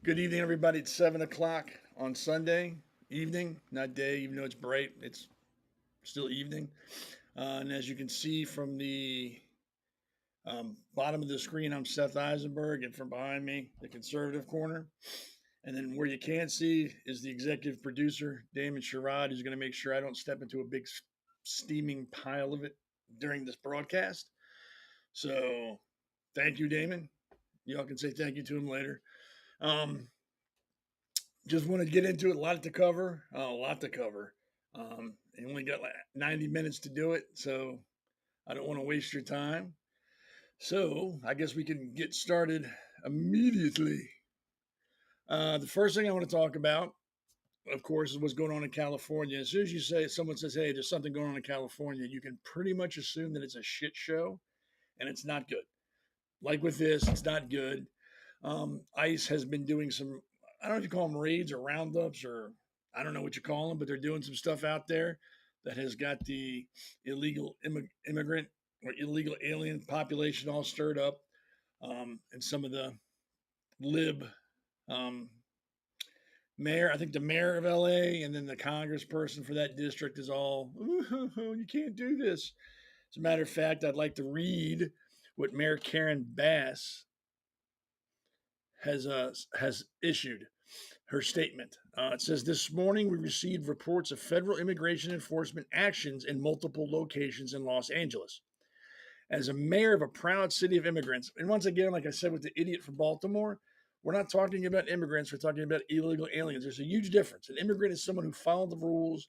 Good evening, everybody. It's 7 o'clock on Sunday evening, not day, even though it's bright. It's still evening. And as you can see from the bottom of the screen, I'm Seth Eisenberg, and from behind me, the conservative corner. And then where you can't see is the executive producer, Damon Sherrod, who's going to make sure I don't step into a big steaming pile of it during this broadcast. So thank you, Damon. Y'all can say thank you to him later. Um, just want to get into it. A lot to cover. A lot to cover. You only got like 90 minutes to do it, so I don't want to waste your time. So I guess we can get started immediately. The first thing I want to talk about, of course, is what's going on in California. As soon as you say someone says, "Hey, there's something going on in California," you can pretty much assume that it's a shit show, and it's not good. Like with this, it's not good. ICE has been doing some, I don't know if you call them raids or roundups or I don't know what you call them, but they're doing some stuff out there that has got the illegal immigrant or illegal alien population all stirred up. And some of the lib um, mayor, I think the mayor of LA and then the congressperson for that district is all, you can't do this. As a matter of fact, I'd like to read what Mayor Karen Bass has issued her statement. It says this morning we received reports of federal immigration enforcement actions in multiple locations in Los Angeles. As a mayor of a proud city of immigrants, and once again, like I said with the idiot from Baltimore, we're not talking about immigrants, we're talking about illegal aliens. There's a huge difference. An immigrant is someone who followed the rules,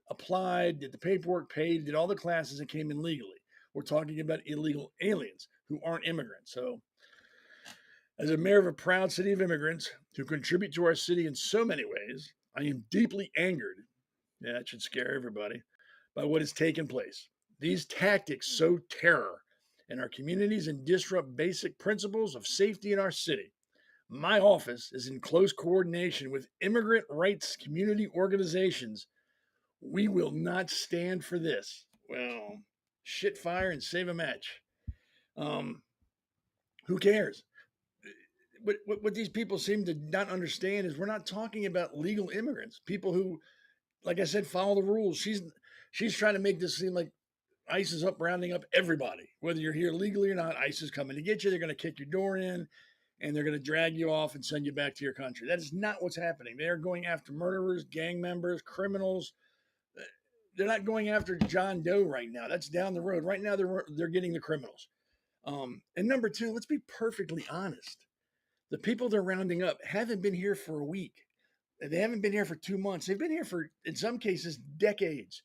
applied, did the paperwork, paid, did all the classes, and came in legally. We're talking about illegal aliens who aren't immigrants. So as a mayor of a proud city of immigrants who contribute to our city in so many ways, I am deeply angered, yeah, that should scare everybody, by what has taken place. These tactics sow terror in our communities and disrupt basic principles of safety in our city. My office is in close coordination with immigrant rights community organizations. We will not stand for this. Well, shit fire and save a match. Um, who cares? What these people seem to not understand is we're not talking about legal immigrants, people who, like I said, follow the rules. She's trying to make this seem like ICE is up rounding up everybody, whether you're here legally or not. ICE is coming to get you. They're going to kick your door in, and they're going to drag you off and send you back to your country. That is not what's happening. They are going after murderers, gang members, criminals. They're not going after John Doe right now. That's down the road. Right now, they're getting the criminals. And number two, let's be perfectly honest. The people they're rounding up haven't been here for a week. They haven't been here for 2 months. They've been here for, in some cases, decades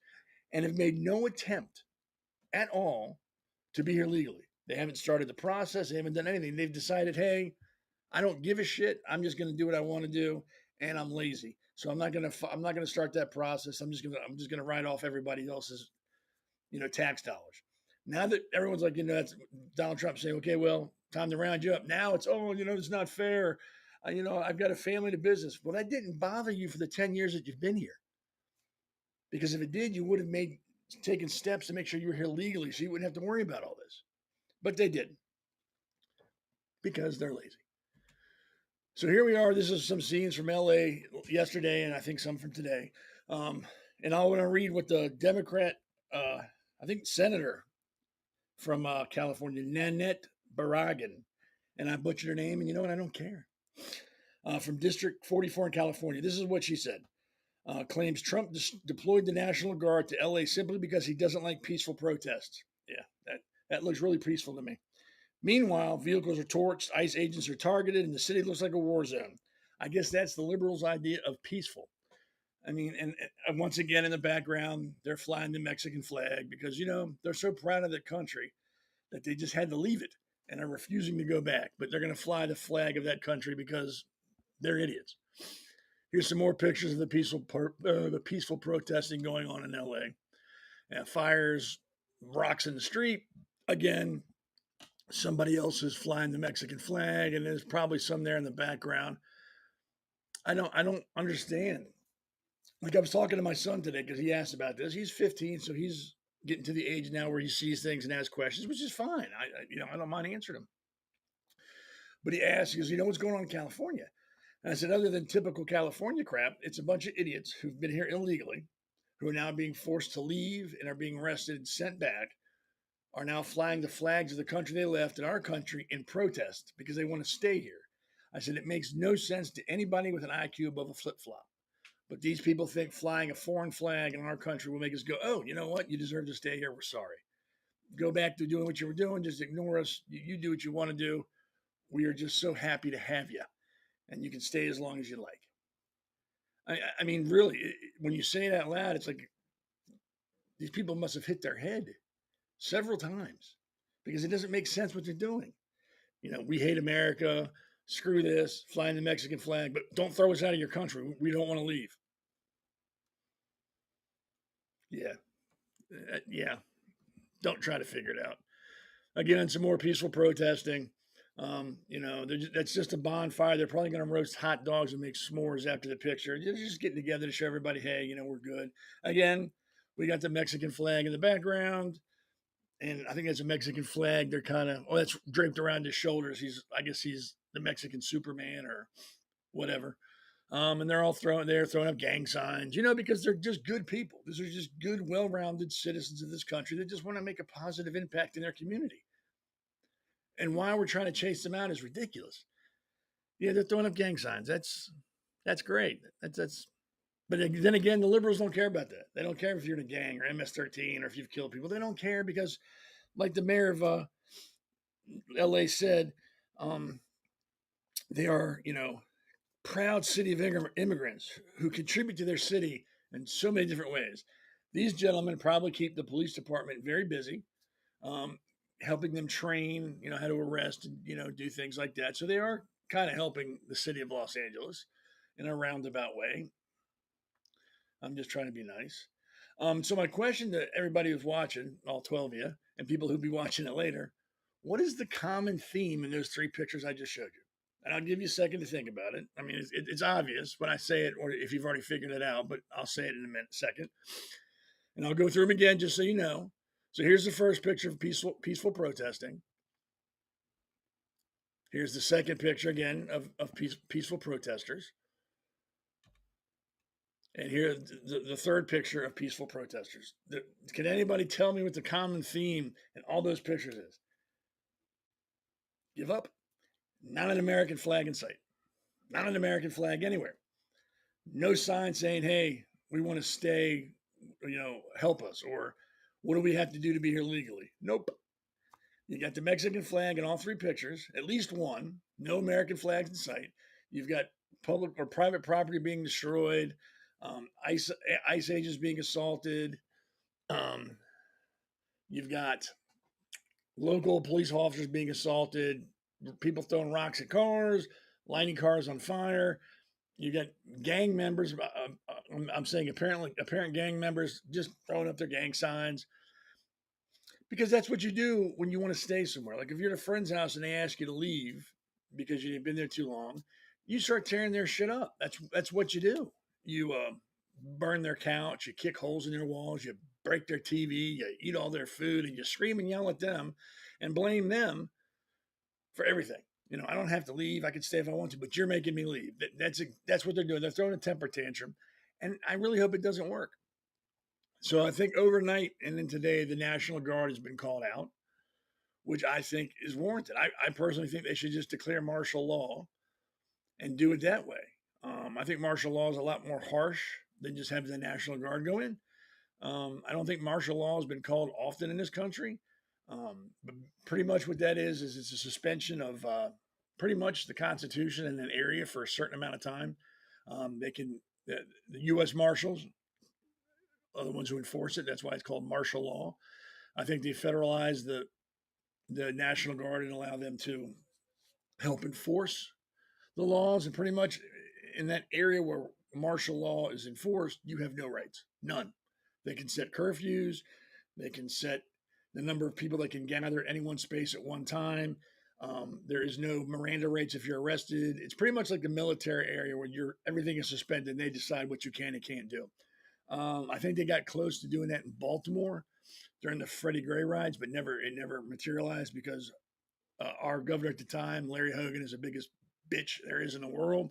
and have made no attempt at all to be here legally. They haven't started the process. They haven't done anything. They've decided, hey, I don't give a shit. I'm just going to do what I want to do, and I'm lazy. So I'm not gonna start that process. I'm just gonna write off everybody else's tax dollars. Now that everyone's like, that's Donald Trump saying, okay, well, time to round you up. Now it's, oh, it's not fair. I've got a family to business. Well, that didn't bother you for the 10 years that you've been here. Because if it did, you would have taken steps to make sure you were here legally so you wouldn't have to worry about all this. But they didn't because they're lazy. So here we are. This is some scenes from LA yesterday, and I think some from today. And I want to read what the Democrat, I think Senator from California, Nanette Barragan, and I butchered her name, and you know what? I don't care. From District 44 in California. This is what she said. Claims Trump deployed the National Guard to LA simply because he doesn't like peaceful protests. Yeah, that looks really peaceful to me. Meanwhile, vehicles are torched, ICE agents are targeted, and the city looks like a war zone. I guess that's the liberals' idea of peaceful. I mean, and once again in the background, they're flying the Mexican flag because, they're so proud of their country that they just had to leave it and are refusing to go back. But they're going to fly the flag of that country because they're idiots. Here's some more pictures of the peaceful protesting going on in LA. Fires, rocks in the street. Again, somebody else is flying the Mexican flag, and there's probably some there in the background. I don't understand. Like I was talking to my son today because he asked about this. He's 15, so he's getting to the age now where he sees things and asks questions, which is fine. I don't mind answering them. But he asked, he goes, what's going on in California? And I said, other than typical California crap, it's a bunch of idiots who've been here illegally, who are now being forced to leave and are being arrested and sent back, are now flying the flags of the country they left in our country in protest because they want to stay here. I said, it makes no sense to anybody with an IQ above a flip flop. But these people think flying a foreign flag in our country will make us go, oh, you know what? You deserve to stay here. We're sorry. Go back to doing what you were doing. Just ignore us. You do what you want to do. We are just so happy to have you. And you can stay as long as you like. I mean, really, when you say it out loud, it's like these people must have hit their head several times because it doesn't make sense what they're doing. You know, we hate America. Screw this. Flying the Mexican flag, but don't throw us out of your country. We don't want to leave. Yeah. Yeah. Don't try to figure it out. Again, some more peaceful protesting. That's just a bonfire. They're probably going to roast hot dogs and make s'mores after the picture. They're just getting together to show everybody, hey, we're good. Again, we got the Mexican flag in the background, and I think that's a Mexican flag. They're kind of, that's draped around his shoulders. I guess he's the Mexican Superman or whatever. And they're all throwing up gang signs, because they're just good people. These are just good, well-rounded citizens of this country that just want to make a positive impact in their community. And why we're trying to chase them out is ridiculous. Yeah, they're throwing up gang signs. That's great. But then again, the liberals don't care about that. They don't care if you're in a gang or MS-13 or if you've killed people. They don't care because, like the mayor of LA said, they are, proud city of immigrants who contribute to their city in so many different ways. These gentlemen probably keep the police department very busy, helping them train, how to arrest and, do things like that. So they are kind of helping the city of Los Angeles in a roundabout way. I'm just trying to be nice. So my question to everybody who's watching, all 12 of you, and people who'll be watching it later, what is the common theme in those 3 pictures I just showed you? And I'll give you a second to think about it. I mean, it's obvious when I say it, or if you've already figured it out, but I'll say it in a second. And I'll go through them again just so you know. So here's the first picture of peaceful protesting. Here's the second picture again of peaceful protesters. And here, the third picture of peaceful protesters. Can anybody tell me what the common theme in all those pictures is? Give up? Not an American flag in sight. Not an American flag anywhere. No sign saying, hey, we want to stay, help us, or what do we have to do to be here legally? Nope. You got the Mexican flag in all 3 pictures, at least one. No American flags in sight. You've got public or private property being destroyed, ice ages being assaulted. You've got local police officers being assaulted, people throwing rocks at cars, lighting cars on fire. You got gang members. I'm saying apparent gang members just throwing up their gang signs because that's what you do when you want to stay somewhere. Like if you're at a friend's house and they ask you to leave because you've been there too long, you start tearing their shit up. That's what you do. You burn their couch, you kick holes in their walls, you break their TV, you eat all their food, and you scream and yell at them and blame them for everything. I don't have to leave. I can stay if I want to, but you're making me leave. That's what they're doing. They're throwing a temper tantrum, and I really hope it doesn't work. So I think overnight and then today, the National Guard has been called out, which I think is warranted. I personally think they should just declare martial law and do it that way. I think martial law is a lot more harsh than just having the National Guard go in. I don't think martial law has been called often in this country. But pretty much what that is it's a suspension of pretty much the Constitution in an area for a certain amount of time. The U.S. Marshals are the ones who enforce it. That's why it's called martial law. I think they federalize the National Guard and allow them to help enforce the laws. And pretty much in that area where martial law is enforced, you have no rights, none. They can set curfews. They can set the number of people that can gather at any one space at one time. There is no Miranda rights if you're arrested. It's pretty much like the military area where everything is suspended and they decide what you can and can't do. I think they got close to doing that in Baltimore during the Freddie Gray riots, but it never materialized because our governor at the time, Larry Hogan, is the biggest bitch there is in the world.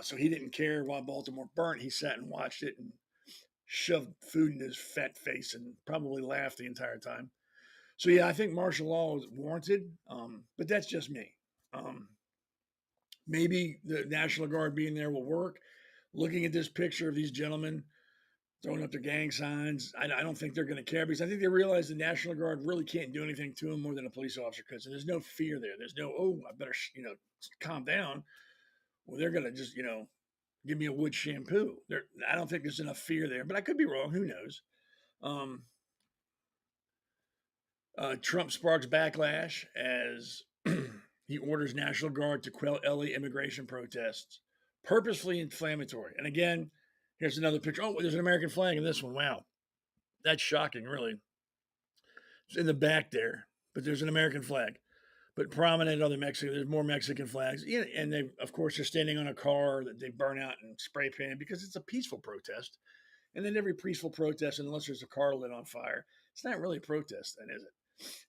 So he didn't care while Baltimore burnt. He sat and watched it and shoved food in his fat face and probably laughed the entire time. So yeah, I think martial law is warranted, but that's just me. Um, Maybe the National Guard being there will work. Looking at this picture of these gentlemen throwing up their gang signs, I don't think they're going to care because I think they realize the National Guard really can't do anything to them more than a police officer could. So there's no fear there. There's no, oh, I better, calm down. Well, they're going to just, give me a wood shampoo. I don't think there's enough fear there, but I could be wrong. Who knows? Um, Trump sparks backlash as he orders National Guard to quell LA immigration protests, purposefully inflammatory. And again, here's another picture. Oh, there's an American flag in this one. Wow. That's shocking, really. It's in the back there, but there's an American flag. But prominent other Mexican, there's more Mexican flags. Yeah, and they, of course, are standing on a car that they burn out and spray paint because it's a peaceful protest. And then every peaceful protest, unless there's a car lit on fire, it's not really a protest, then, is it?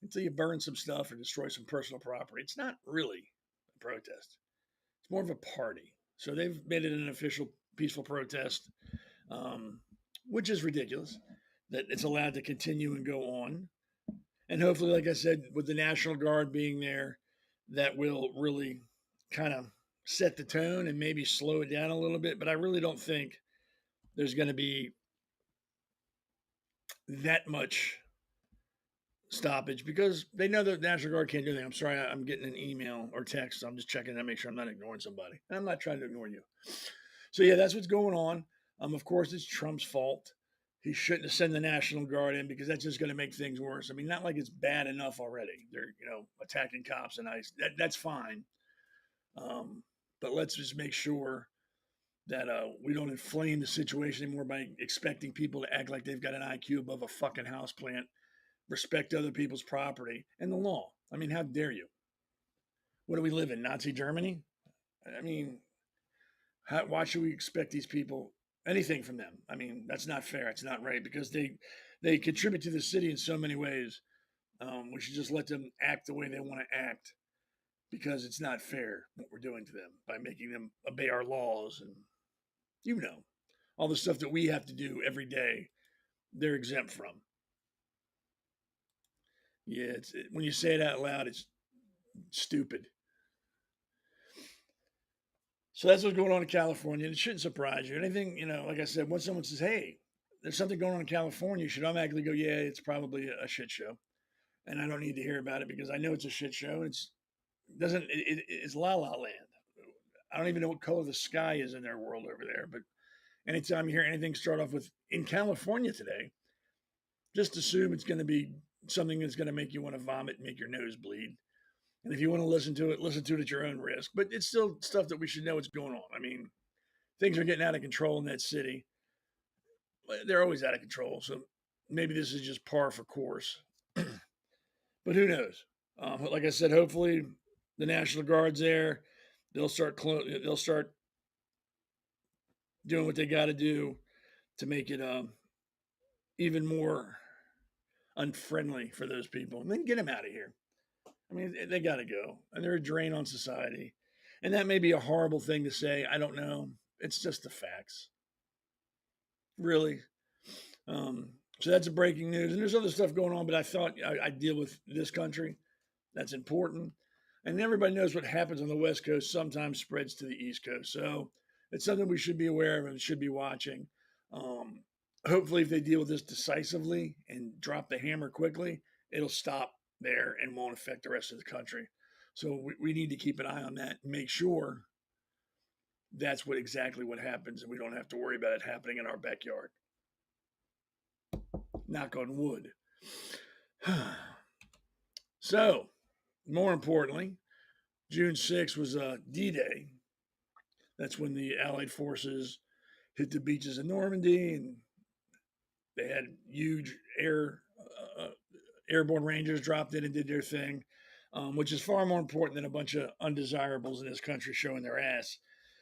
Until you burn some stuff or destroy some personal property, it's not really a protest. It's more of a party. So they've made it an official peaceful protest, which is ridiculous that it's allowed to continue and go on. And hopefully, like I said, with the National Guard being there, that will really kind of set the tone and maybe slow it down a little bit. But I really don't think there's going to be that much stoppage because they know the National Guard can't do anything. I'm sorry, I'm getting an email or text. I'm just checking to make sure I'm not ignoring somebody. And I'm not trying to ignore you. So yeah, that's what's going on. Of course, it's Trump's fault. He shouldn't have sent the National Guard in because that's just going to make things worse. I mean, not like it's bad enough already. They're attacking cops and ICE. That's fine. But let's just make sure that we don't inflame the situation anymore by expecting people to act like they've got an IQ above a fucking houseplant, respect other people's property and the law. I mean, how dare you? What do we live in? Nazi Germany? I mean, why should we expect these people anything from them? I mean, that's not fair. It's not right because they contribute to the city in so many ways. We should just let them act the way they want to act because it's not fair what we're doing to them by making them obey our laws and all the stuff that we have to do every day. They're exempt from. Yeah, when you say it out loud, it's stupid. So that's what's going on in California. It shouldn't surprise you. Anything, like I said, when someone says, hey, there's something going on in California, you should automatically go, yeah, it's probably a shit show. And I don't need to hear about it because I know it's a shit show. It's la la land. I don't even know what color the sky is in their world over there. But anytime you hear anything start off with in California today, just assume it's going to be something that's going to make you want to vomit and make your nose bleed. And if you want to listen to it at your own risk. But it's still stuff that we should know what's going on. I mean, things are getting out of control in that city. They're always out of control. So maybe this is just par for course. But who knows? Like I said, hopefully the National Guard's there. They'll start doing what they got to do to make it even more unfriendly for those people, and then get them out of here. I mean, they got to go, and they're a drain on society. And that may be a horrible thing to say. I don't know. It's just the facts, really. So that's a breaking news, and there's other stuff going on. But I thought I'd deal with this country. That's important. And everybody knows what happens on the West Coast sometimes spreads to the East Coast. So it's something we should be aware of and should be watching. Hopefully, if they deal with this decisively and drop the hammer quickly, it'll stop there and won't affect the rest of the country. So we need to keep an eye on that and make sure that's exactly what happens and we don't have to worry about it happening in our backyard. Knock on wood. So, more importantly, June 6th was D-Day. That's when the Allied forces hit the beaches of Normandy, and they had huge airborne rangers dropped in and did their thing, which is far more important than a bunch of undesirables in this country showing their ass.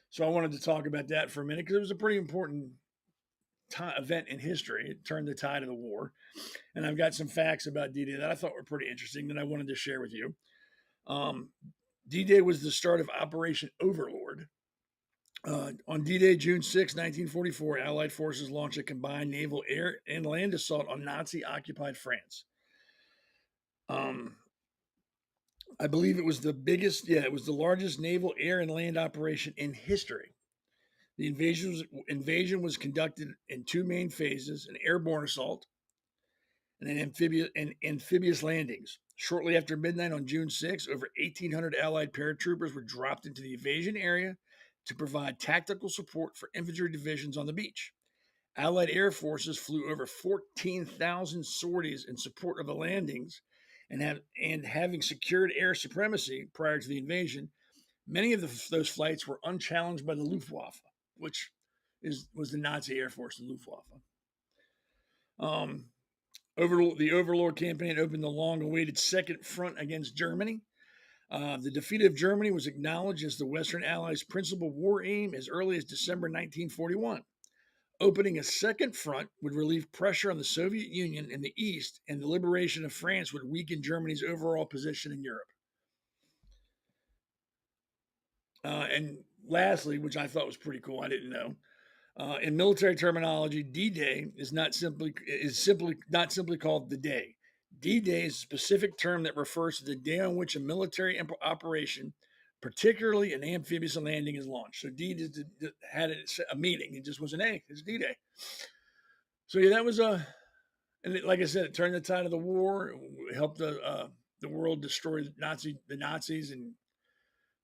So I wanted to talk about that for a minute because it was a pretty important event in history. It turned the tide of the war. And I've got some facts about D-Day that I thought were pretty interesting that I wanted to share with you. D-Day was the start of Operation Overlord, On D-Day, June 6, 1944, Allied forces launched a combined naval, air, and land assault on Nazi-occupied France. I believe it was the biggest, it was the largest naval, air, and land operation in history. The invasion was conducted in two main phases: an airborne assault and amphibious landings. Shortly after midnight on June 6, over 1,800 Allied paratroopers were dropped into the invasion area to provide tactical support for infantry divisions on the beach. Allied air forces flew over 14,000 sorties in support of the landings, and having secured air supremacy prior to the invasion, many of those flights were unchallenged by the Luftwaffe, which was the Nazi Air Force, the Luftwaffe. The Overlord campaign opened the long-awaited Second Front against Germany. The defeat of Germany was acknowledged as the Western Allies' principal war aim as early as December 1941. Opening a second front would relieve pressure on the Soviet Union in the East, and the liberation of France would weaken Germany's overall position in Europe. And lastly, which I thought was pretty cool, I didn't know, in military terminology, D-Day is simply not simply called the day. D-Day is a specific term that refers to the day on which a military operation, particularly an amphibious landing, is launched. So D had a meeting. It just was an A. It's D-Day. So yeah, that was and like I said, it turned the tide of the war. It helped the world destroy the Nazis and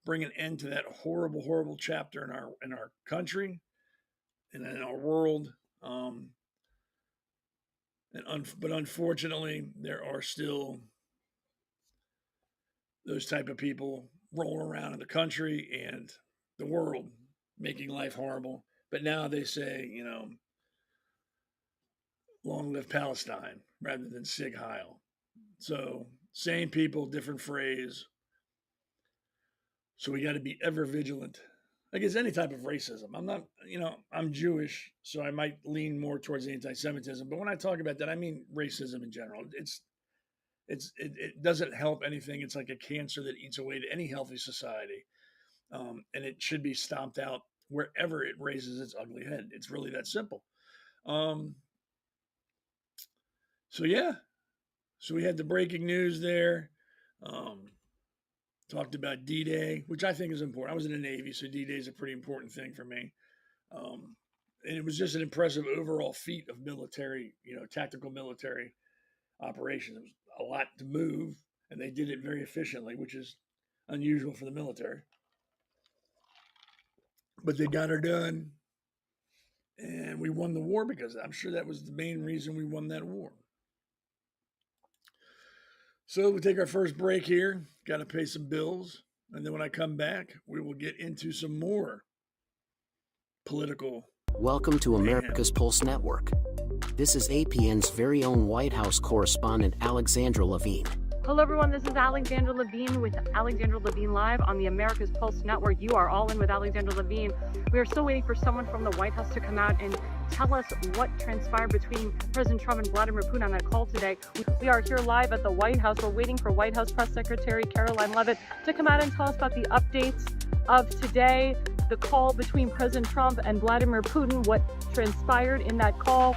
bring an end to that horrible, horrible chapter in our country and in our world. But unfortunately, there are still those type of people rolling around in the country and the world, making life horrible. But now they say, long live Palestine rather than Sig Heil. So same people, different phrase. So we got to be ever vigilant against any type of racism. I'm not, I'm Jewish, so I might lean more towards anti-Semitism. But when I talk about that, I mean racism in general. It doesn't help anything. It's like a cancer that eats away to any healthy society, and it should be stomped out wherever it raises its ugly head. It's really that simple. So yeah, so we had the breaking news there. Talked about D-Day, which I think is important. I was in the Navy, so D-Day is a pretty important thing for me. And it was just an impressive overall feat of military, tactical military operations. It was a lot to move, and they did it very efficiently, which is unusual for the military. But they got her done, and we won the war because I'm sure that was the main reason we won that war. So we'll take our first break here. Got to pay some bills. And then when I come back, we will get into some more political. Welcome to America's Pulse Network. This is APN's very own White House correspondent, Alexandra Levine. Hello, everyone. This is Alexandra Levine with Alexandra Levine Live on the America's Pulse Network. You are all in with Alexandra Levine. We are still waiting for someone from the White House to come out and tell us what transpired between President Trump and Vladimir Putin on that call today. We are here live at the White House. We're waiting for White House Press Secretary Caroline Leavitt to come out and tell us about the updates of today, the call between President Trump and Vladimir Putin, what transpired in that call.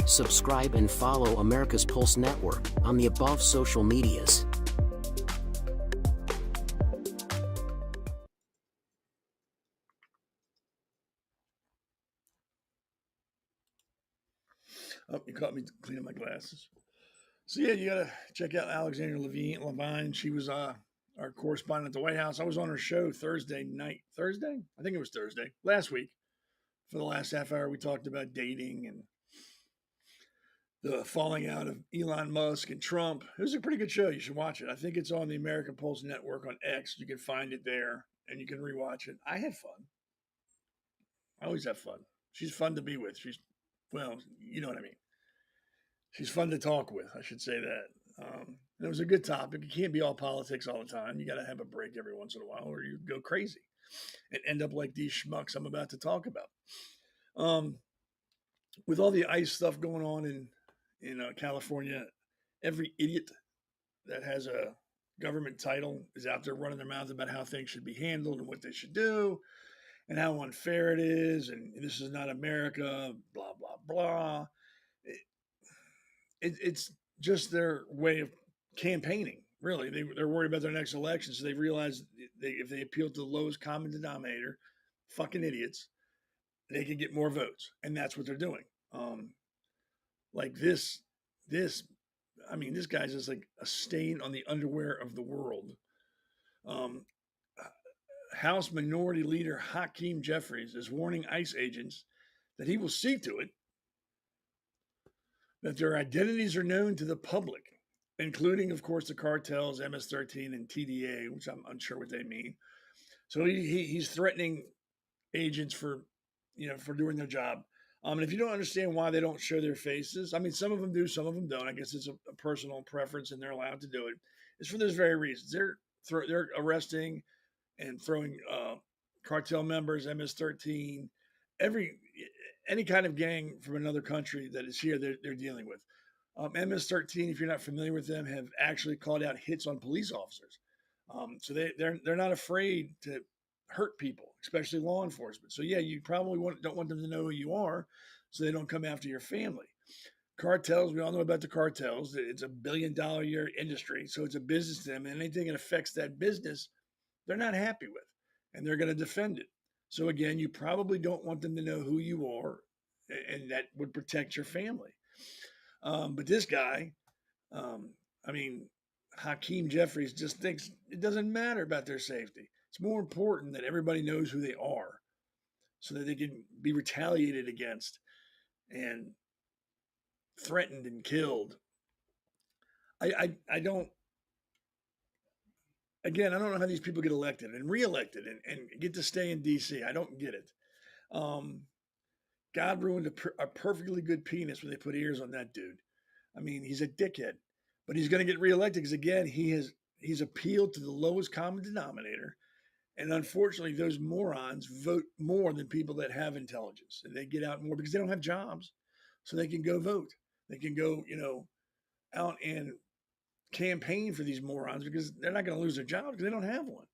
Subscribe and follow America's Pulse Network on the above social medias. Oh, you caught me cleaning my glasses. So yeah, you gotta check out Alexandra Levine. She was our correspondent at the White House. I was on her show Thursday? I think it was Thursday, last week. For the last half hour, we talked about dating and the falling out of Elon Musk and Trump. It was a pretty good show. You should watch it. I think it's on the American Pulse Network on X. You can find it there, and you can rewatch it. I had fun. I always have fun. She's fun to be with. Well, you know what I mean. She's fun to talk with, I should say that. It was a good topic. It can't be all politics all the time. You got to have a break every once in a while, or you go crazy and end up like these schmucks I'm about to talk about. With all the ICE stuff going on in California, every idiot that has a government title is out there running their mouth about how things should be handled and what they should do. and how unfair it is, and this is not America, blah, blah, blah. It's just their way of campaigning. Really, they're worried about their next election, so they realize if they appeal to the lowest common denominator, fucking idiots, they can get more votes, and that's what they're doing. Like this, I mean, this guy's just like a stain on the underwear of the world. Um, House Minority Leader Hakeem Jeffries is warning ICE agents that he will see to it that their identities are known to the public, including, of course, the cartels, MS-13 and TDA, which I'm unsure what they mean. So he's threatening agents for doing their job. And if you don't understand why they don't show their faces, I mean, some of them do, some of them don't. I guess it's a personal preference, and they're allowed to do it. It's for those very reasons. They're arresting and throwing cartel members, MS-13, any kind of gang from another country that is here, they're dealing with. MS-13, if you're not familiar with them, have actually called out hits on police officers. So they're not afraid to hurt people, especially law enforcement. So yeah, you probably don't want them to know who you are, so they don't come after your family. Cartels, we all know about the cartels. It's a $1 billion a year industry, so it's a business to them, and anything that affects that business, they're not happy with, and they're going to defend it. So again, you probably don't want them to know who you are, and that would protect your family. But this guy, I mean, Hakeem Jeffries just thinks it doesn't matter about their safety. It's more important that everybody knows who they are so that they can be retaliated against and threatened and killed. I don't, again, I don't know how these people get elected and reelected and get to stay in D.C. I don't get it. God ruined a perfectly good penis when they put ears on that dude. I mean, he's a dickhead, but he's going to get reelected because, again, he's appealed to the lowest common denominator. And unfortunately, those morons vote more than people that have intelligence. And they get out more because they don't have jobs. So they can go vote. They can go, out and campaign for these morons because they're not going to lose their job because they don't have one.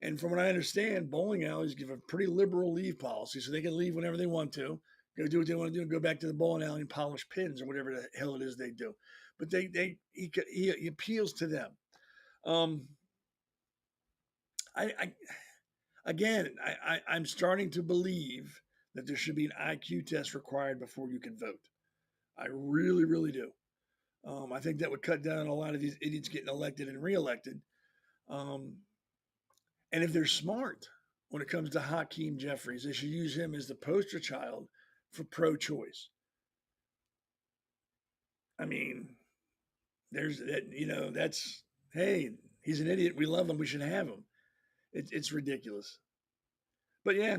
And from what I understand, bowling alleys give a pretty liberal leave policy. So they can leave whenever they want to, go do what they want to do, and go back to the bowling alley and polish pins or whatever the hell it is they do. But he appeals to them. I'm starting to believe that there should be an IQ test required before you can vote. I really, really do. I think that would cut down a lot of these idiots getting elected and reelected. And if they're smart when it comes to Hakeem Jeffries, they should use him as the poster child for pro-choice. I mean, there's that, that's, hey, he's an idiot. We love him. We should have him. It's ridiculous. But yeah,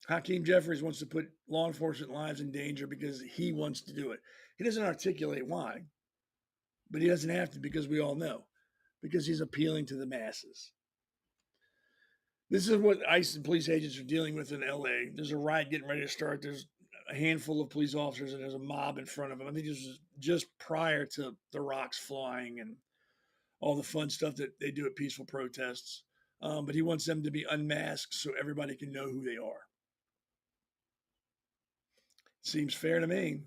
Hakeem Jeffries wants to put law enforcement lives in danger because he wants to do it. He doesn't articulate why, but he doesn't have to because we all know, because he's appealing to the masses. This is what ICE and police agents are dealing with in LA. There's a riot getting ready to start. There's a handful of police officers and there's a mob in front of them. I think this was just prior to the rocks flying and all the fun stuff that they do at peaceful protests. But he wants them to be unmasked so everybody can know who they are. Seems fair to me.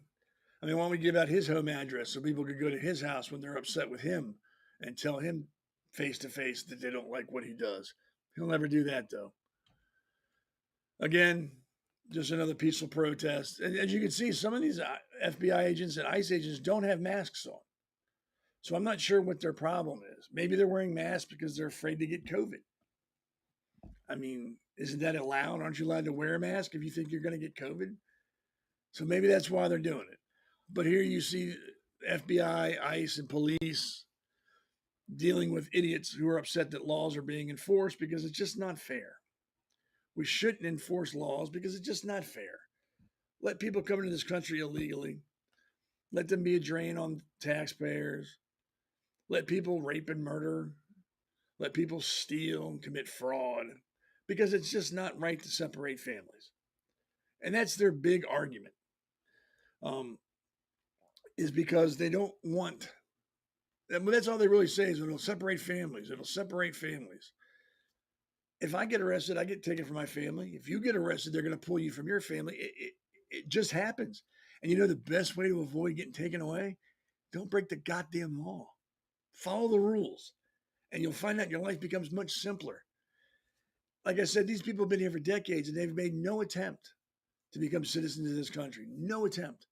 I mean, why don't we give out his home address so people could go to his house when they're upset with him and tell him face to face that they don't like what he does? He'll never do that, though. Again, just another peaceful protest. And as you can see, some of these FBI agents and ICE agents don't have masks on. So I'm not sure what their problem is. Maybe they're wearing masks because they're afraid to get COVID. I mean, isn't that allowed? Aren't you allowed to wear a mask if you think you're going to get COVID? So maybe that's why they're doing it. But here you see FBI, ICE, and police dealing with idiots who are upset that laws are being enforced because it's just not fair. We shouldn't enforce laws because it's just not fair. Let people come into this country illegally. Let them be a drain on taxpayers. Let people rape and murder. Let people steal and commit fraud because it's just not right to separate families. And that's their big argument, is because they don't want, but that's all they really say is it'll separate families. It'll separate families. If I get arrested, I get taken from my family. If you get arrested, they're going to pull you from your family. It just happens. And you know the best way to avoid getting taken away? Don't break the goddamn law. Follow the rules. And you'll find out your life becomes much simpler. Like I said, these people have been here for decades and they've made no attempt to become citizens of this country. No attempt.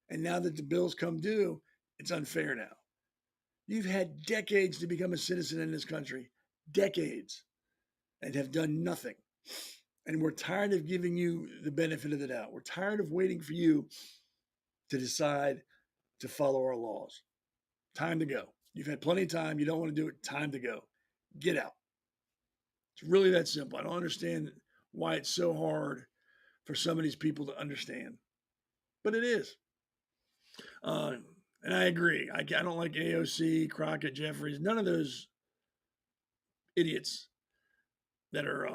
And now that the bills come due, it's unfair now. You've had decades to become a citizen in this country. Decades. And have done nothing. And we're tired of giving you the benefit of the doubt. We're tired of waiting for you to decide to follow our laws. Time to go. You've had plenty of time. You don't want to do it. Time to go. Get out. It's really that simple. I don't understand why it's so hard for some of these people to understand. But it is. And I agree. I don't like AOC, Crockett, Jeffries, none of those idiots that are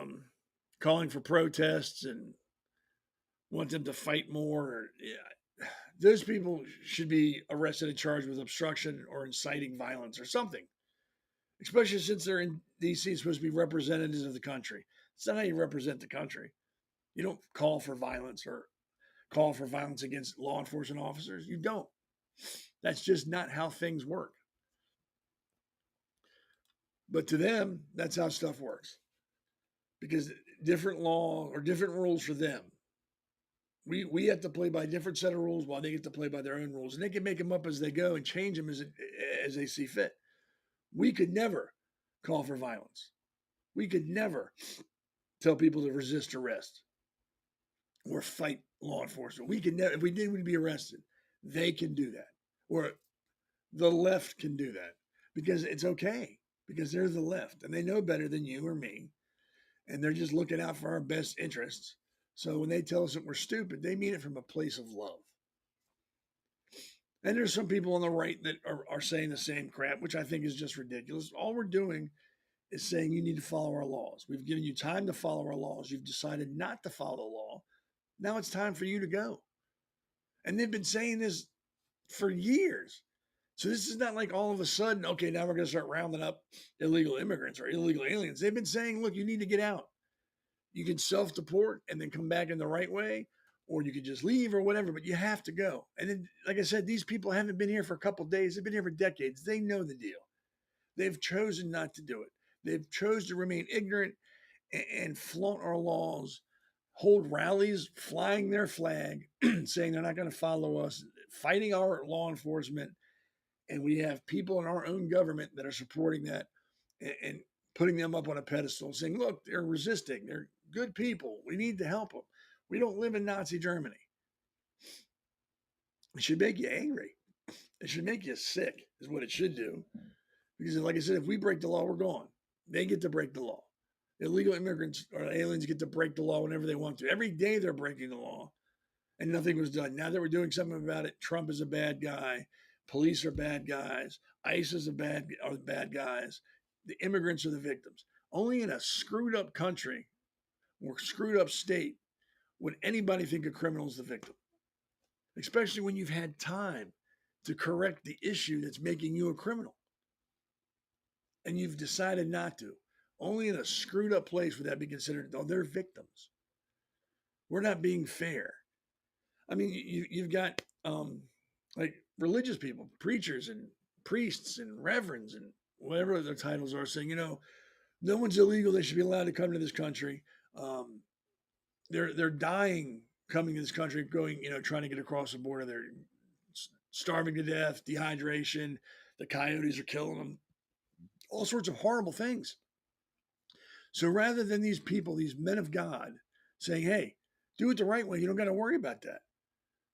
calling for protests and want them to fight more. Yeah, those people should be arrested and charged with obstruction or inciting violence or something, especially since they're in D.C. supposed to be representatives of the country. It's not how you represent the country. You don't call for violence or call for violence against law enforcement officers. You don't. That's just not how things work. But to them, that's how stuff works. Because different law or different rules for them. We have to play by a different set of rules while they get to play by their own rules. And they can make them up as they go and change them as they see fit. We could never call for violence. We could never tell people to resist arrest or fight law enforcement. We could never, if we did, we'd be arrested. They can do that. Or the left can do that because it's okay, because they're the left and they know better than you or me. And they're just looking out for our best interests. So when they tell us that we're stupid, they mean it from a place of love. And there's some people on the right that are saying the same crap, which I think is just ridiculous. All we're doing is saying you need to follow our laws. We've given you time to follow our laws. You've decided not to follow the law. Now it's time for you to go. And they've been saying this for years. So this is not like all of a sudden, okay, now we're going to start rounding up illegal immigrants or illegal aliens. They've been saying, look, you need to get out. You can self-deport and then come back in the right way, or you could just leave or whatever, but you have to go. And then, like I said, these people haven't been here for a couple of days. They've been here for decades. They know the deal. They've chosen not to do it. They've chosen to remain ignorant and flaunt our laws, hold rallies, flying their flag, saying they're not going to follow us, fighting our law enforcement. And we have people in our own government that are supporting that and putting them up on a pedestal, saying, look, they're resisting. They're good people. We need to help them. We don't live in Nazi Germany. It should make you angry. It should make you sick, is what it should do. Because, like I said, if we break the law, we're gone. They get to break the law. Illegal immigrants or aliens get to break the law whenever they want to. Every day they're breaking the law, and nothing was done. Now that we're doing something about it, Trump is a bad guy. Police are bad guys. ICE is are the bad guys. The immigrants are the victims. Only in a screwed up country or screwed up state would anybody think a criminal is the victim, especially when you've had time to correct the issue that's making you a criminal. And you've decided not to. Only in a screwed up place would that be considered, oh, they're victims. We're not being fair. I mean, you've got like religious people, preachers and priests and reverends and whatever their titles are, saying, you know, no one's illegal. They should be allowed to come to this country. They're dying coming to this country, going, you know, trying to get across the border. They're starving to death, dehydration. The coyotes are killing them. All sorts of horrible things. So rather than these people, these men of God, saying, hey, do it the right way, you don't got to worry about that.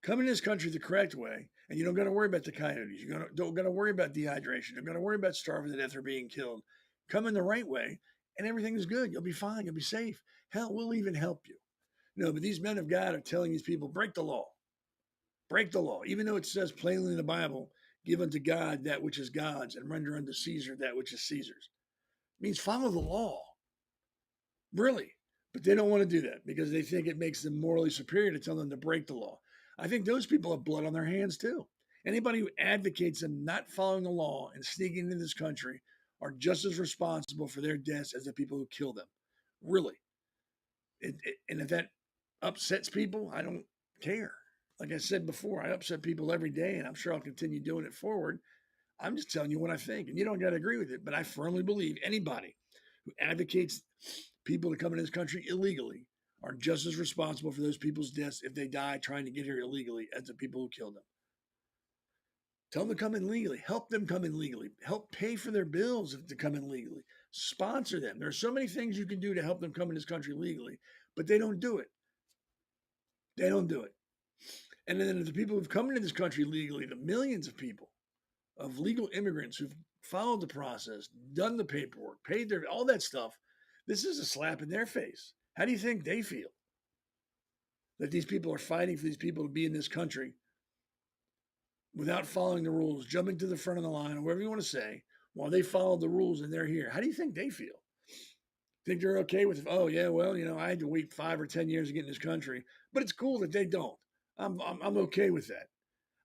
Come in this country the correct way, and you don't got to worry about the coyotes. You don't got to worry about dehydration. You don't got to worry about starving to death or being killed. Come in the right way, and everything is good. You'll be fine. You'll be safe. Hell, we'll even help you. No, but these men of God are telling these people, break the law. Break the law. Even though it says plainly in the Bible, give unto God that which is God's, and render unto Caesar that which is Caesar's. It means follow the law. Really. But they don't want to do that because they think it makes them morally superior to tell them to break the law. I think those people have blood on their hands too. Anybody who advocates them not following the law and sneaking into this country are just as responsible for their deaths as the people who kill them. really. And if that upsets people, I don't care. Like I said before, I upset people every day, and I'm sure I'll continue doing it forward. I'm just telling you what I think, and you don't got to agree with it, but I firmly believe anybody who advocates people to come into this country illegally are just as responsible for those people's deaths if they die trying to get here illegally as the people who killed them. Tell them to come in legally. Help them come in legally. Help pay for their bills to come in legally. Sponsor them. There are so many things you can do to help them come in this country legally, but they don't do it. They don't do it. And then the people who've come into this country legally, the millions of people, of legal immigrants who've followed the process, done the paperwork, paid their, all that stuff, this is a slap in their face. How do you think they feel? That these people are fighting for these people to be in this country without following the rules, jumping to the front of the line, or whatever you want to say, while they follow the rules and they're here. How do you think they feel? Think they're okay with, oh, yeah, well, I had to wait 5 or 10 years to get in this country, but it's cool that they don't. I'm okay with that.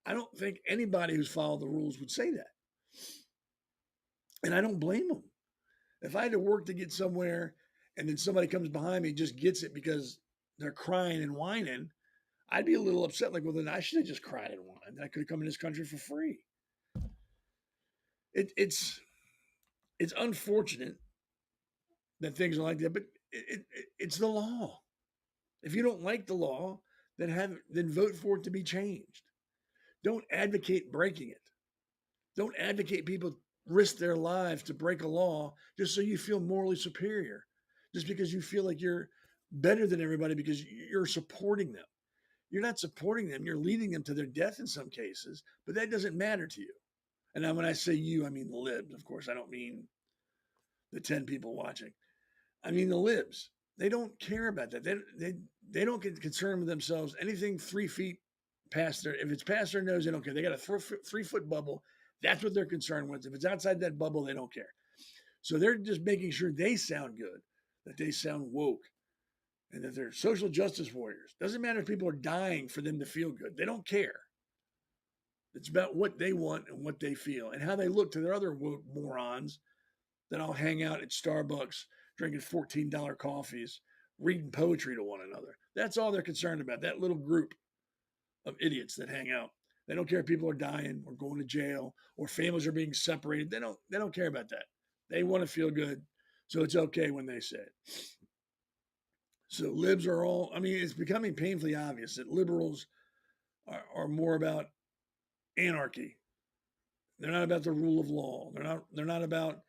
I don't think anybody who's followed the rules would say that. And I don't blame them. If I had to work to get somewhere and then somebody comes behind me and just gets it because they're crying and whining, I'd be a little upset. Like, well, then I should have just cried and whined. I could have come in this country for free. It's unfortunate that things are like that, but it's the law. If you don't like the law, then vote for it to be changed. Don't advocate breaking it. Don't advocate people risk their lives to break a law just so you feel morally superior, just because you feel like you're better than everybody because you're supporting them. You're not supporting them. You're leading them to their death in some cases, but that doesn't matter to you. And when I say you, I mean the libs. Of course, I don't mean the 10 people watching. I mean the libs. They don't care about that. They don't get concerned with themselves. Anything 3 feet past their, if it's past their nose, they don't care. They got a 3-foot bubble. That's what they're concerned with. If it's outside that bubble, they don't care. So they're just making sure they sound good, that they sound woke, and that they're social justice warriors. Doesn't matter if people are dying for them to feel good. They don't care. It's about what they want and what they feel and how they look to their other woke morons that all hang out at Starbucks, drinking $14 coffees, reading poetry to one another. That's all they're concerned about, that little group of idiots that hang out. They don't care if people are dying or going to jail or families are being separated. They don't care about that. They want to feel good, so it's okay when they say it. So libs are all, it's becoming painfully obvious that liberals are more about anarchy. They're not about the rule of law. They're not about,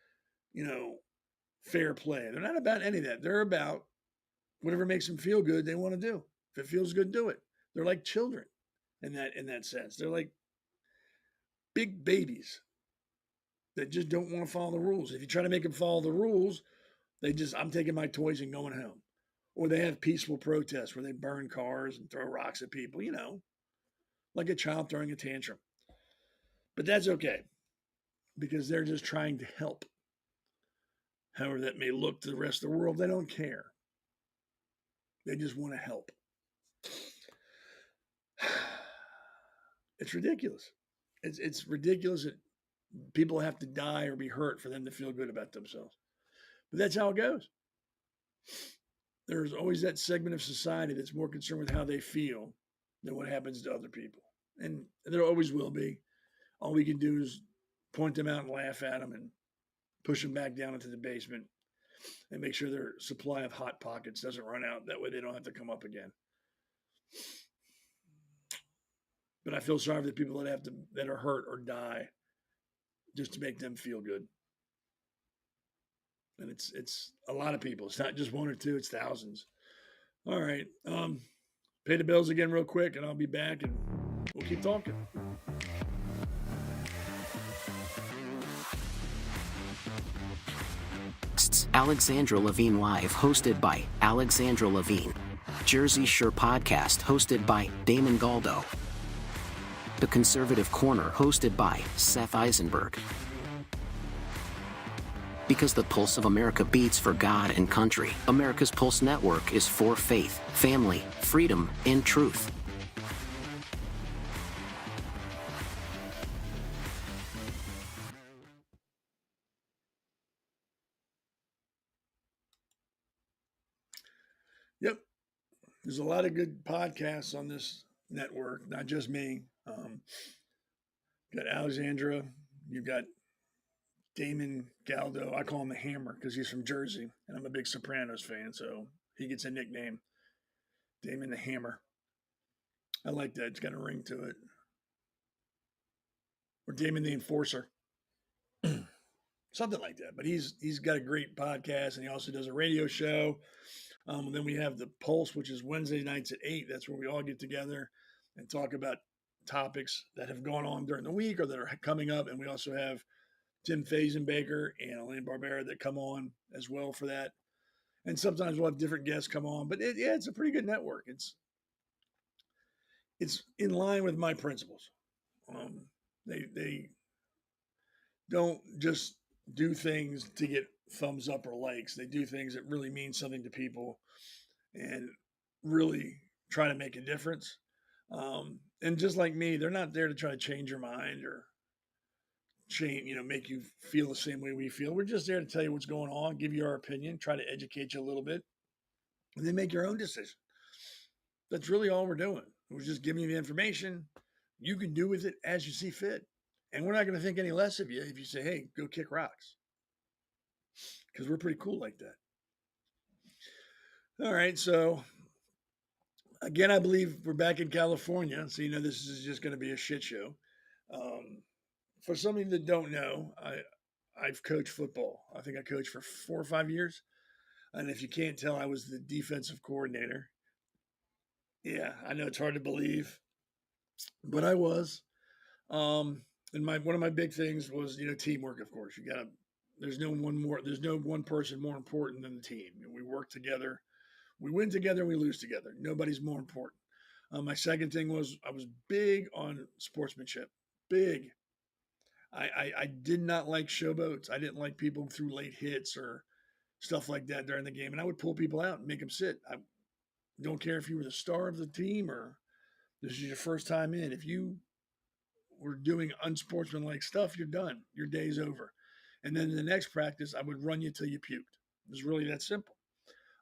fair play. They're not about any of that. They're about whatever makes them feel good, they want to do. If it feels good, do it. They're like children in that sense. They're like big babies that just don't want to follow the rules. If you try to make them follow the rules, I'm taking my toys and going home. Or they have peaceful protests where they burn cars and throw rocks at people, like a child throwing a tantrum. But that's okay, because they're just trying to help. However that may look to the rest of the world, they don't care. They just want to help. It's ridiculous. It's ridiculous that people have to die or be hurt for them to feel good about themselves. But that's how it goes. There's always that segment of society that's more concerned with how they feel than what happens to other people. And there always will be. All we can do is point them out and laugh at them and push them back down into the basement and make sure their supply of Hot Pockets doesn't run out. That way they don't have to come up again. But I feel sorry for the people that are hurt or die just to make them feel good. And it's a lot of people. It's not just one or two, it's thousands. All right. Pay the bills again real quick, and I'll be back, and we'll keep talking. Alexandra Levine Live, hosted by Alexandra Levine. Jersey Shore Podcast, hosted by Damon Galdo. The Conservative Corner, hosted by Seth Eisenberg. Because the pulse of America beats for God and country, America's Pulse Network is for faith, family, freedom, and truth. Yep. There's a lot of good podcasts on this network, not just me. Got Alexandra, you've got Damon Galdo. I call him the Hammer because he's from Jersey, and I'm a big Sopranos fan, so he gets a nickname, Damon the Hammer. I like that. It's got a ring to it. Or Damon the Enforcer. Something like that. But he's got a great podcast, and he also does a radio show. Then we have the Pulse, which is Wednesday nights at 8. That's where we all get together and talk about topics that have gone on during the week or that are coming up. And we also have Tim Fazenbaker and Elaine Barbera that come on as well for that. And sometimes we'll have different guests come on. But it's a pretty good network. It's in line with my principles. They don't just do things to get thumbs up or likes. They do things that really mean something to people and really try to make a difference. And just like me, they're not there to try to change your mind or make you feel the same way we feel. We're just there to tell you what's going on, give you our opinion, try to educate you a little bit, and then make your own decision. That's really all we're doing. We're just giving you the information. You can do with it as you see fit. And we're not going to think any less of you if you say, hey, go kick rocks. Because we're pretty cool like that. All right. So, again, I believe we're back in California. So, this is just going to be a shit show. For some of you that don't know, I've coached football. I think I coached for 4 or 5 years. And if you can't tell, I was the defensive coordinator. Yeah, I know it's hard to believe, but I was. And one of my big things was, teamwork, of course. There's no one person more important than the team. We work together. We win together, we lose together. Nobody's more important. My second thing was I was big on sportsmanship. Big. I did not like showboats. I didn't like people who threw late hits or stuff like that during the game. And I would pull people out and make them sit. I don't care if you were the star of the team or this is your first time in. If you were doing unsportsmanlike stuff, you're done. Your day's over. And then the next practice, I would run you till you puked. It was really that simple.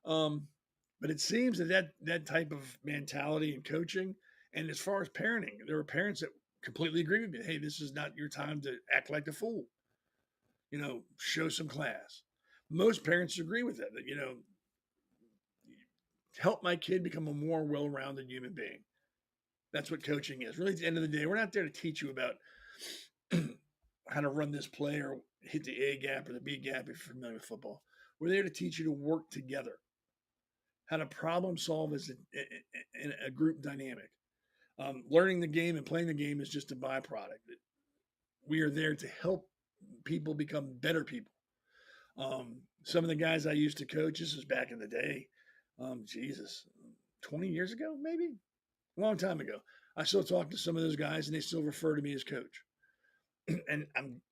But it seems that type of mentality and coaching, and as far as parenting, there were parents that completely agree with me. Hey, this is not your time to act like a fool. Show some class. Most parents agree with that, help my kid become a more well-rounded human being. That's what coaching is. Really, at the end of the day, we're not there to teach you about how to run this play or hit the A gap or the B gap if you're familiar with football. We're there to teach you to work together, how to problem solve as a group dynamic. Learning the game and playing the game is just a byproduct. We are there to help people become better people. Some of the guys I used to coach, this was back in the day, 20 years ago, maybe? A long time ago. I still talk to some of those guys and they still refer to me as coach. And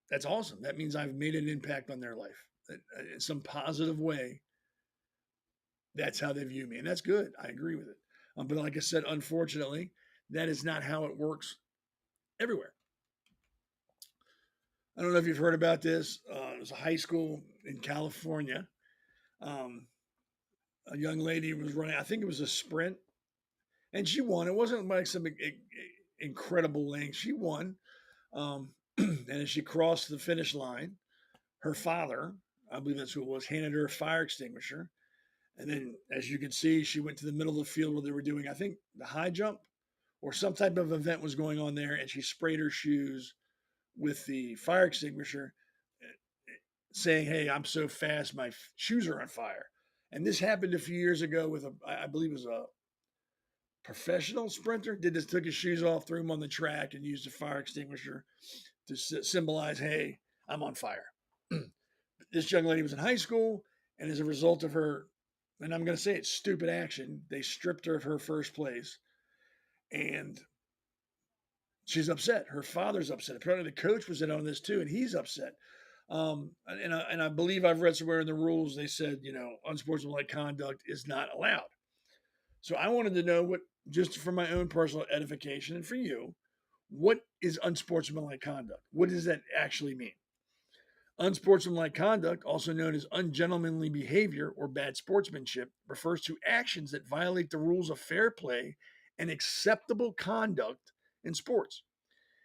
that's awesome. That means I've made an impact on their life in some positive way. That's how they view me. And that's good. I agree with it. But like I said, unfortunately, that is not how it works everywhere. I don't know if you've heard about this. It was a high school in California. A young lady was running, I think it was a sprint, and she won. It wasn't like some incredible length. She won. And as she crossed the finish line, her father, I believe that's who it was, handed her a fire extinguisher. And then, as you can see, she went to the middle of the field where they were doing, I think, the high jump or some type of event was going on there. And she sprayed her shoes with the fire extinguisher, saying, hey, I'm so fast, my shoes are on fire. And this happened a few years ago with I believe it was a professional sprinter, took his shoes off, threw them on the track, and used a fire extinguisher to symbolize, hey, I'm on fire. This young lady was in high school, and as a result of her, and I'm going to say it's stupid action, they stripped her of her first place, and she's upset. Her father's upset. Apparently the coach was in on this too, and he's upset. And I believe I've read somewhere in the rules, they said, unsportsmanlike conduct is not allowed. So I wanted to know just for my own personal edification and for you, what is unsportsmanlike conduct? What does that actually mean? Unsportsmanlike conduct, also known as ungentlemanly behavior or bad sportsmanship, refers to actions that violate the rules of fair play and acceptable conduct in sports.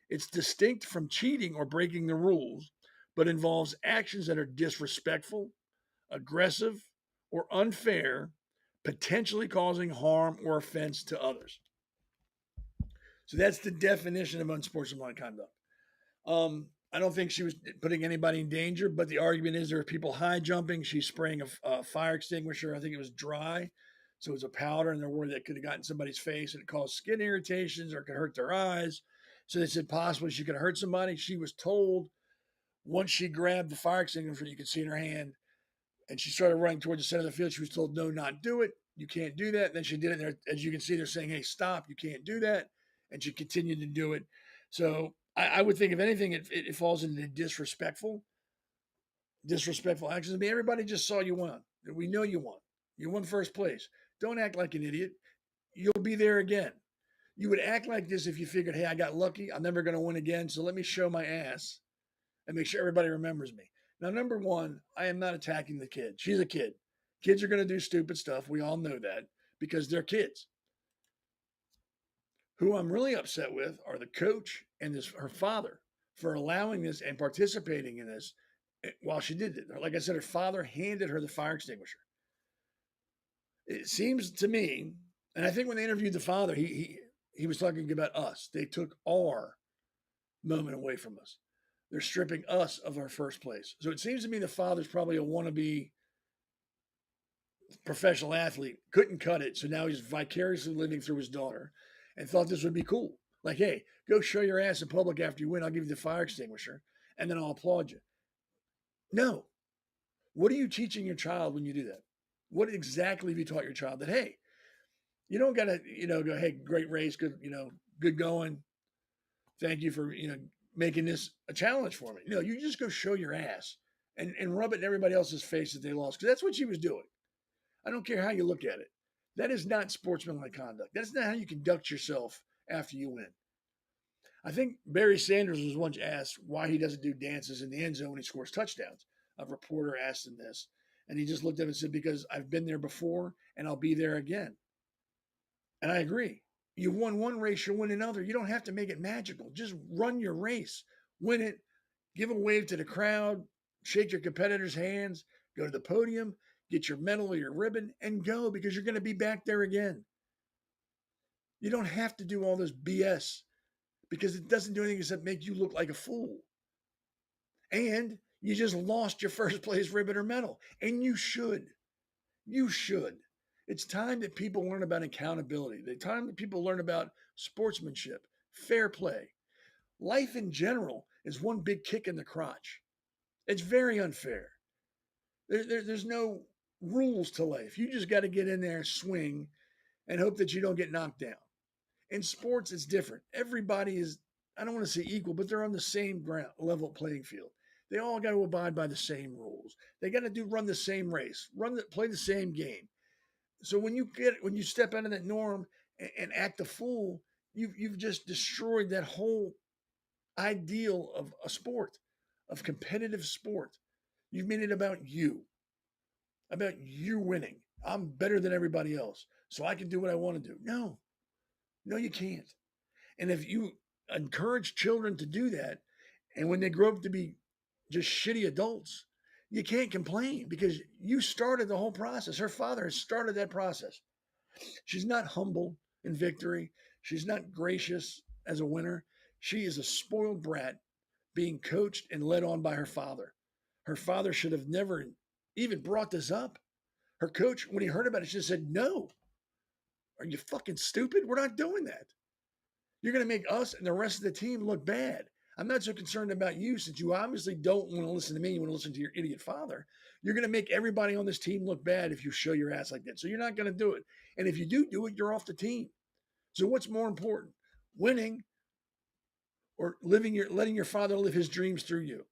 It's distinct from cheating or breaking the rules, but involves actions that are disrespectful, aggressive, or unfair, potentially causing harm or offense to others. So that's the definition of unsportsmanlike conduct. I don't think she was putting anybody in danger, but the argument is there are people high jumping. She's spraying a fire extinguisher. I think it was dry. So it was a powder, and they're worried that could have gotten somebody's face and it caused skin irritations or it could hurt their eyes. So they said possibly she could have hurt somebody. She was told once she grabbed the fire extinguisher, you could see in her hand, and she started running towards the center of the field. She was told, no, not do it. You can't do that. And then she did it. There, as you can see, they're saying, hey, stop. You can't do that. And she continued to do it. So I would think, if anything, it falls into disrespectful actions. I mean, everybody just saw you won. We know you won. You won first place. Don't act like an idiot. You'll be there again. You would act like this if you figured, hey, I got lucky. I'm never going to win again. So let me show my ass and make sure everybody remembers me. Now, number one, I am not attacking the kid. She's a kid. Kids are going to do stupid stuff. We all know that because they're kids. Who I'm really upset with are the coach and her father for allowing this and participating in this while she did it. Like I said, her father handed her the fire extinguisher. It seems to me, and I think when they interviewed the father, he was talking about us. They took our moment away from us. They're stripping us of our first place. So it seems to me the father's probably a wannabe professional athlete, couldn't cut it. So now he's vicariously living through his daughter and thought this would be cool. Like, hey, go show your ass in public after you win. I'll give you the fire extinguisher and then I'll applaud you. No. What are you teaching your child when you do that? What exactly have you taught your child? That, hey, you don't got to, go, hey, great race, good, good going. Thank you for, making this a challenge for me. No, you just go show your ass and rub it in everybody else's face that they lost. Because that's what she was doing. I don't care how you look at it. That is not sportsmanlike conduct. That's not how you conduct yourself after you win. I think Barry Sanders was once asked why he doesn't do dances in the end zone when he scores touchdowns. A reporter asked him this, and he just looked at him and said, because I've been there before and I'll be there again. And I agree. You won one race, you'll win another. You don't have to make it magical. Just run your race, win it, give a wave to the crowd, shake your competitors' hands, go to the podium, get your medal or your ribbon, and go, because you're going to be back there again. You don't have to do all this BS because it doesn't do anything except make you look like a fool. And you just lost your first place ribbon or medal. And you should. You should. It's time that people learn about accountability. It's time that people learn about sportsmanship, fair play. Life in general is one big kick in the crotch. It's very unfair. There's no rules to life. You just got to get in there, swing, and hope that you don't get knocked down. In sports, it's different. Everybody is, I don't want to say equal, but they're on the same level playing field. They all got to abide by the same rules. They got to run the same race, play the same game. So when you step out of that norm and act a fool, you've just destroyed that whole ideal of a sport, of competitive sport. You've made it about you winning. I'm better than everybody else, so I can do what I want to do. No, you can't. And if you encourage children to do that, and when they grow up to be just shitty adults, you can't complain because you started the whole process. Her father has started that process. She's not humble in victory. She's not gracious as a winner. She is a spoiled brat being coached and led on by her father. Her father should have never even brought this up. Her coach, when he heard about it, just said, no. Are you fucking stupid? We're not doing that. You're going to make us and the rest of the team look bad. I'm not so concerned about you since you obviously don't want to listen to me. You want to listen to your idiot father. You're going to make everybody on this team look bad if you show your ass like that. So you're not going to do it. And if you do it, you're off the team. So what's more important, winning or letting your father live his dreams through you?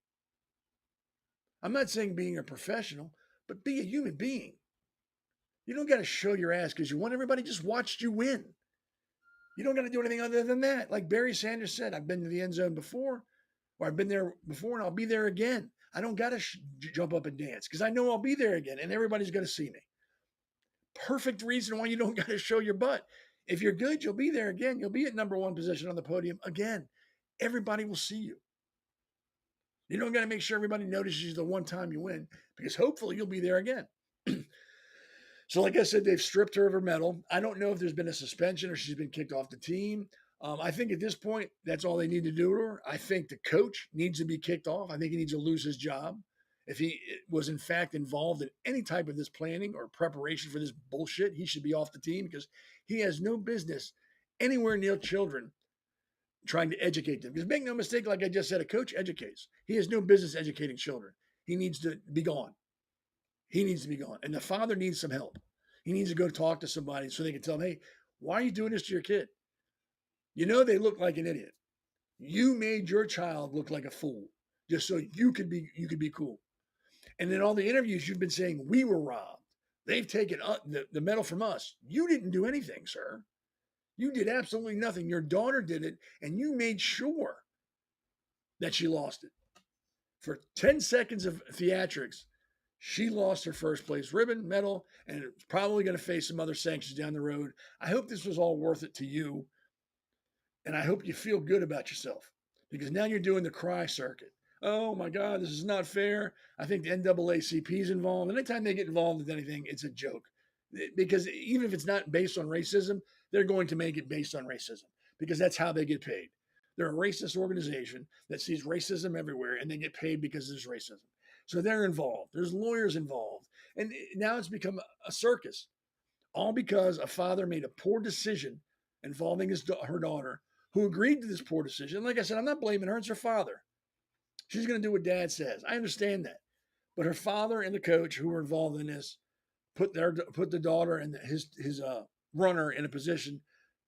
I'm not saying being a professional, but be a human being. You don't got to show your ass because you won. Everybody just watched you win. You don't got to do anything other than that. Like Barry Sanders said, I've been to the end zone before, or I've been there before and I'll be there again. I don't got to jump up and dance because I know I'll be there again and everybody's going to see me. Perfect reason why you don't got to show your butt. If you're good, you'll be there again. You'll be at number one position on the podium again. Everybody will see you. You don't got to make sure everybody notices you the one time you win because hopefully you'll be there again. So, like I said, they've stripped her of her medal. I don't know if there's been a suspension or she's been kicked off the team. I think at this point, that's all they need to do to her. I think the coach needs to be kicked off. I think he needs to lose his job. If he was, in fact, involved in any type of this planning or preparation for this bullshit, he should be off the team because he has no business anywhere near children trying to educate them. Because make no mistake, like I just said, a coach educates. He has no business educating children. He needs to be gone. He needs to be gone. And the father needs some help. He needs to go talk to somebody so they can tell him, hey, why are you doing this to your kid? You know they look like an idiot. You made your child look like a fool just so you could be cool. And in all the interviews, you've been saying we were robbed. They've taken the medal from us. You didn't do anything, sir. You did absolutely nothing. Your daughter did it, and you made sure that she lost it. For 10 seconds of theatrics, she lost her first place ribbon, medal, and it's probably going to face some other sanctions down the road. I hope this was all worth it to you, and I hope you feel good about yourself because now you're doing the cry circuit. Oh my God, this is not fair. I think the NAACP is involved. And anytime they get involved with anything, it's a joke. Because even if it's not based on racism, they're going to make it based on racism because that's how they get paid. They're a racist organization that sees racism everywhere and they get paid because there's racism. So they're involved. There's lawyers involved. And now it's become a circus, all because a father made a poor decision involving her daughter who agreed to this poor decision. Like I said, I'm not blaming her. It's her father. She's going to do what dad says. I understand that. But her father and the coach who were involved in this put the daughter and his runner in a position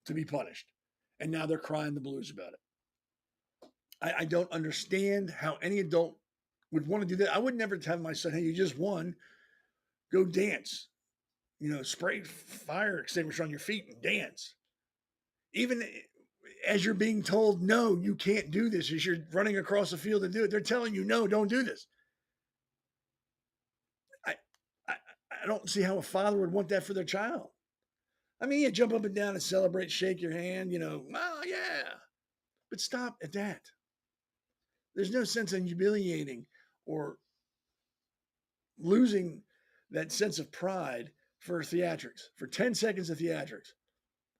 to be punished. And now they're crying the blues about it. I don't understand how any adult would want to do that. I would never tell my son, hey, you just won. Go dance. Spray fire extinguisher on your feet and dance. Even as you're being told, no, you can't do this, as you're running across the field to do it, they're telling you, no, don't do this. I don't see how a father would want that for their child. I mean, you jump up and down and celebrate, shake your hand, oh, yeah. But stop at that. There's no sense in humiliating or losing that sense of pride for theatrics, for 10 seconds of theatrics.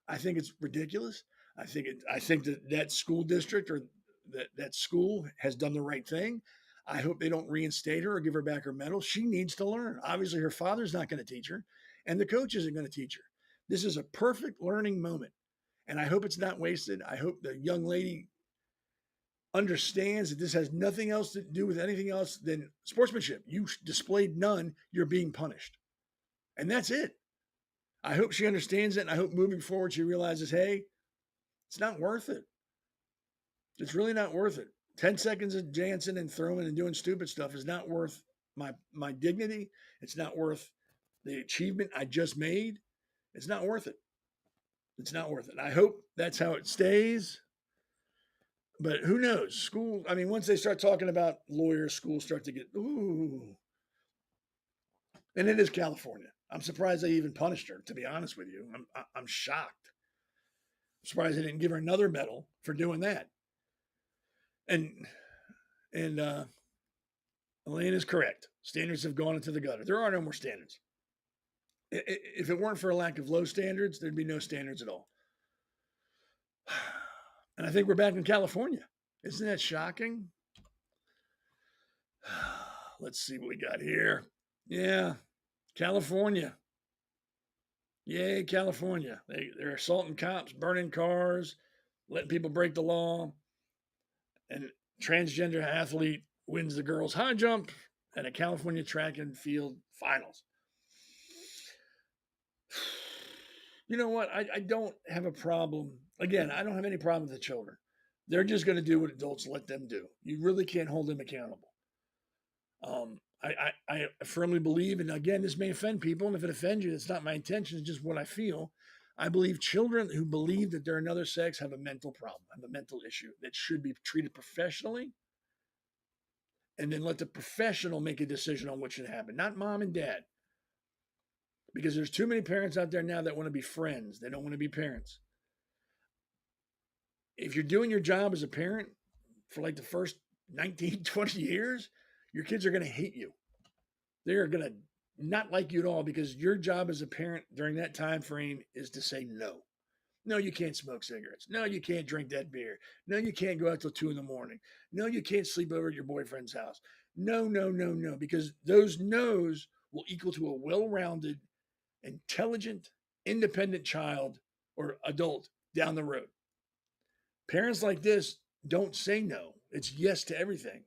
I think it's ridiculous. I think that school district or that school has done the right thing. I hope they don't reinstate her or give her back her medal. She needs to learn. Obviously, her father's not going to teach her, and the coach isn't going to teach her. This is a perfect learning moment, and I hope it's not wasted. I hope the young lady understands that this has nothing else to do with anything else than sportsmanship. You displayed none. You're being punished, and that's it. I hope she understands it, and I hope moving forward she realizes, hey, it's not worth it. It's really not worth it. 10 seconds of dancing and throwing and doing stupid stuff is not worth my dignity. It's not worth the achievement I just made. It's not worth it. It's not worth it. And I hope that's how it stays. But who knows? School, I mean, once they start talking about lawyers, schools start to get, ooh. And it is California. I'm surprised they even punished her, to be honest with you. I'm shocked. I'm surprised they didn't give her another medal for doing that. And Elaine is correct. Standards have gone into the gutter. There are no more standards. If it weren't for a lack of low standards, there'd be no standards at all. And I think we're back in California. Isn't that shocking? Let's see what we got here. Yeah, California. Yay, California. They're assaulting cops, burning cars, letting people break the law. And transgender athlete wins the girls' high jump at a California track and field finals. You know what? I don't have a problem. Again, I don't have any problem with the children. They're just going to do what adults let them do. You really can't hold them accountable. I firmly believe, and again, this may offend people, and if it offends you, it's not my intention, it's just what I feel. I believe children who believe that they're another sex have a mental problem, have a mental issue that should be treated professionally and then let the professional make a decision on what should happen, not mom and dad. Because there's too many parents out there now that want to be friends. They don't want to be parents. If you're doing your job as a parent for like the first 19, 20 years, your kids are going to hate you. They are going to not like you at all because your job as a parent during that time frame is to say no. No, you can't smoke cigarettes. No, you can't drink that beer. No, you can't go out till 2 a.m. No, you can't sleep over at your boyfriend's house. No, no, no, no, because those no's will equal to a well-rounded, intelligent, independent child or adult down the road. Parents like this don't say no. It's yes to everything.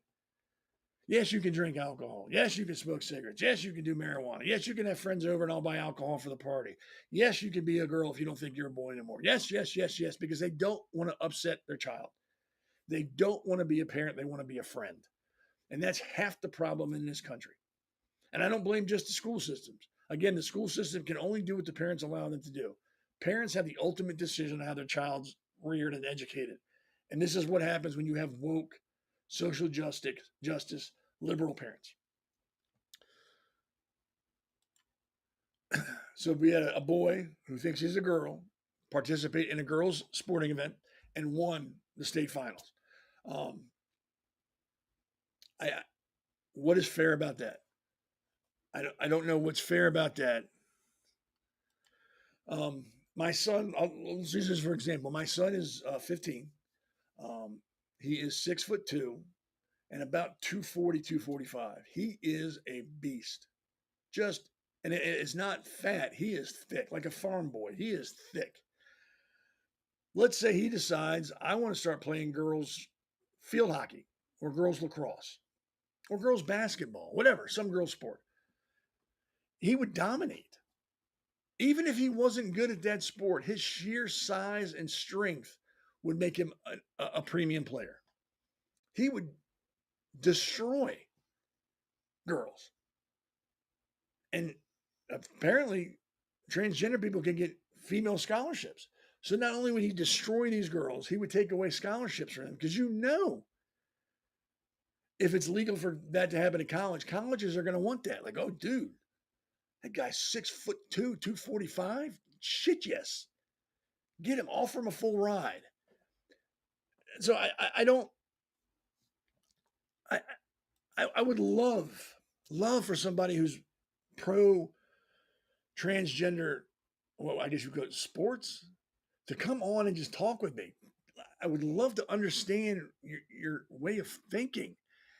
Yes, you can drink alcohol. Yes, you can smoke cigarettes. Yes, you can do marijuana. Yes, you can have friends over and I'll buy alcohol for the party. Yes, you can be a girl if you don't think you're a boy anymore. Yes, yes, yes, yes, because they don't want to upset their child. They don't want to be a parent. They want to be a friend. And that's half the problem in this country. And I don't blame just the school systems. Again, the school system can only do what the parents allow them to do. Parents have the ultimate decision on how their child's reared and educated. And this is what happens when you have woke, social justice, liberal parents. So we had a boy who thinks he's a girl participate in a girls' sporting event and won the state finals. What is fair about that? I don't know what's fair about that. My son, let's use this for example. My son is 15. He is 6'2" and about 240, 245. He is a beast. And it's not fat. He is thick, like a farm boy. He is thick. Let's say he decides, I want to start playing girls field hockey or girls lacrosse or girls basketball, whatever, some girls sport. He would dominate. Even if he wasn't good at that sport, his sheer size and strength would make him a premium player. He would destroy girls. And apparently, transgender people can get female scholarships. So not only would he destroy these girls, he would take away scholarships for them. Because if it's legal for that to happen at college, colleges are going to want that. Like, oh, dude, that guy's 6'2", 245. Shit, yes. Get him, offer him a full ride. So I would love for somebody who's pro transgender, well, I guess you could at to come on and just talk with me. I would love to understand your way of thinking.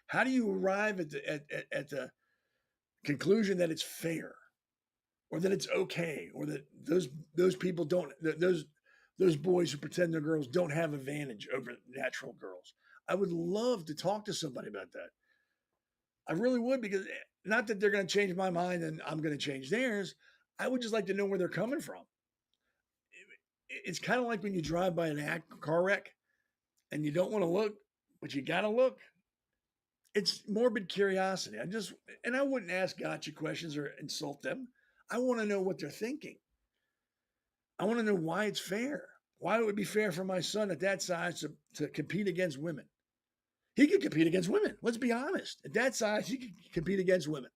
How do you arrive at the conclusion that it's fair, or that it's okay, or that those people don't, those boys who pretend they're girls don't have advantage over natural girls? I would love to talk to somebody about that. I really would, because not that they're going to change my mind and I'm going to change theirs. I would just like to know where they're coming from. It's kind of like when you drive by a car wreck and you don't want to look, but you got to look. It's morbid curiosity. I wouldn't ask gotcha questions or insult them. I want to know what they're thinking. I want to know why it's fair. Why it would be fair for my son at that size to compete against women. He could compete against women. Let's be honest. At that size, he could compete against women.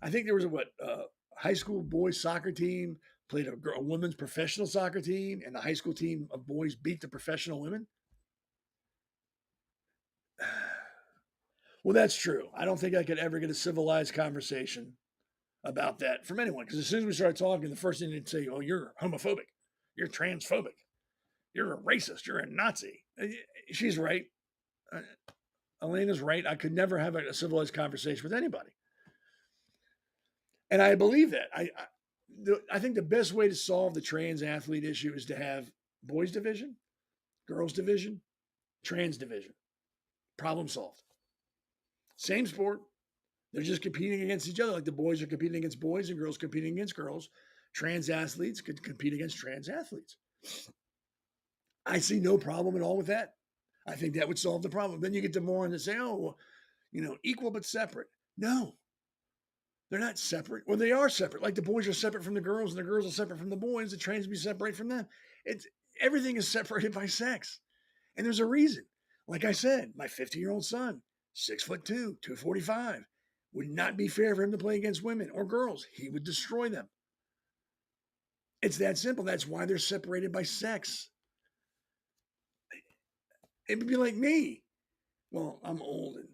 I think there was a high school boys soccer team played a women's professional soccer team, and the high school team of boys beat the professional women. Well, that's true. I don't think I could ever get a civilized conversation about that from anyone, because as soon as we start talking, the first thing they'd say, oh, you're homophobic. You're transphobic. You're a racist. You're a Nazi. She's right. Elena's right. I could never have a civilized conversation with anybody. And I believe that. I think the best way to solve the trans athlete issue is to have boys division, girls division, trans division. Problem solved. Same sport. They're just competing against each other. Like the boys are competing against boys and girls competing against girls. Trans athletes could compete against trans athletes. I see no problem at all with that. I think that would solve the problem. Then you get to more and say, oh, well, equal but separate. No, they're not separate. Well, they are separate. Like the boys are separate from the girls and the girls are separate from the boys. The trans be separate from them. Everything is separated by sex. And there's a reason. Like I said, my 15-year-old son, 6'2", 245. Would not be fair for him to play against women or girls. He would destroy them. It's that simple. That's why they're separated by sex. It would be like me. Well, I'm old and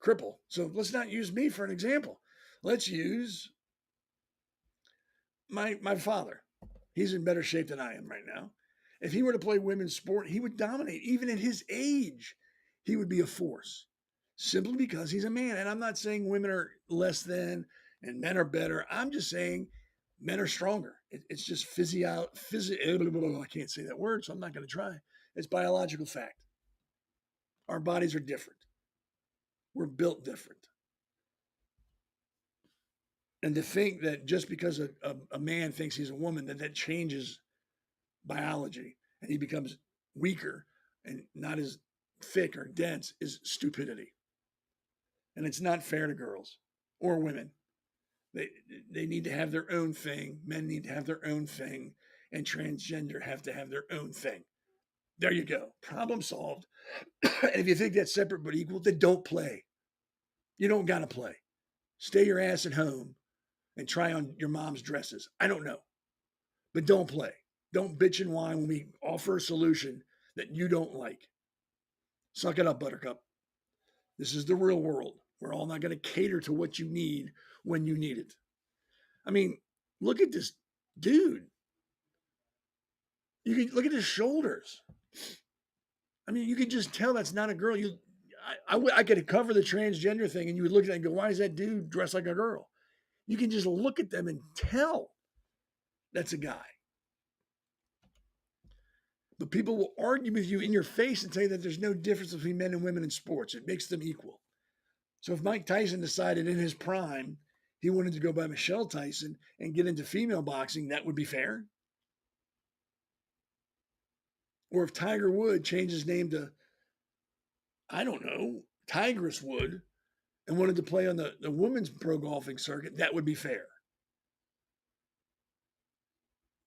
crippled, so let's not use me for an example. Let's use my father. He's in better shape than I am right now. If he were to play women's sport, he would dominate. Even at his age, he would be a force simply because he's a man. And I'm not saying women are less than and men are better. I'm just saying men are stronger. It's just I can't say that word, so I'm not going to try. It's biological fact. Our bodies are different. We're built different. And to think that just because a man thinks he's a woman, that changes biology and he becomes weaker and not as thick or dense is stupidity. And it's not fair to girls or women. They need to have their own thing. Men need to have their own thing. And transgender have to have their own thing. There you go. Problem solved. And if you think that's separate but equal, then don't play. You don't got to play. Stay your ass at home and try on your mom's dresses. I don't know. But don't play. Don't bitch and whine when we offer a solution that you don't like. Suck it up, Buttercup. This is the real world. We're all not going to cater to what you need when you need it. I mean, look at this dude. You can look at his shoulders. I mean, you can just tell that's not a girl. I could cover the transgender thing and you would look at it and go, why is that dude dressed like a girl? You can just look at them and tell that's a guy. But people will argue with you in your face and tell you that there's no difference between men and women in sports. It makes them equal. So if Mike Tyson decided in his prime he wanted to go by Michelle Tyson and get into female boxing, that would be fair. Or if Tiger Woods changed his name to, I don't know, Tigress Wood, and wanted to play on the women's pro golfing circuit, that would be fair.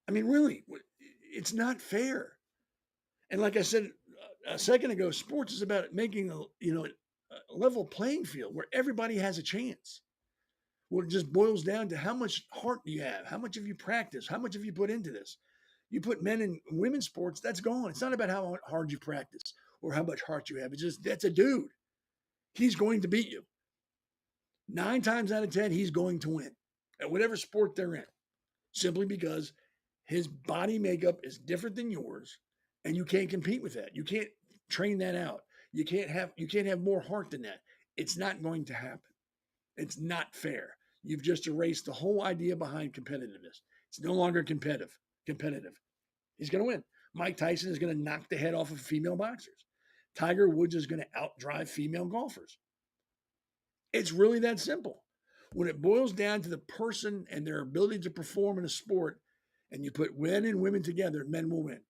I mean, really, it's not fair. And like I said a second ago, sports is about making a level playing field where everybody has a chance. Well, it just boils down to how much heart do you have? How much have you practiced? How much have you put into this? You put men and women's sports, that's gone. It's not about how hard you practice or how much heart you have. It's just, that's a dude. He's going to beat you. 9 times out of 10, he's going to win at whatever sport they're in, simply because his body makeup is different than yours, and you can't compete with that. You can't train that out. You can't have more heart than that. It's not going to happen. It's not fair. You've just erased the whole idea behind competitiveness. It's no longer competitive. He's going to win. Mike Tyson is going to knock the head off of female boxers. Tiger Woods is going to outdrive female golfers. It's really that simple. When it boils down to the person and their ability to perform in a sport, and you put men and women together, men will win.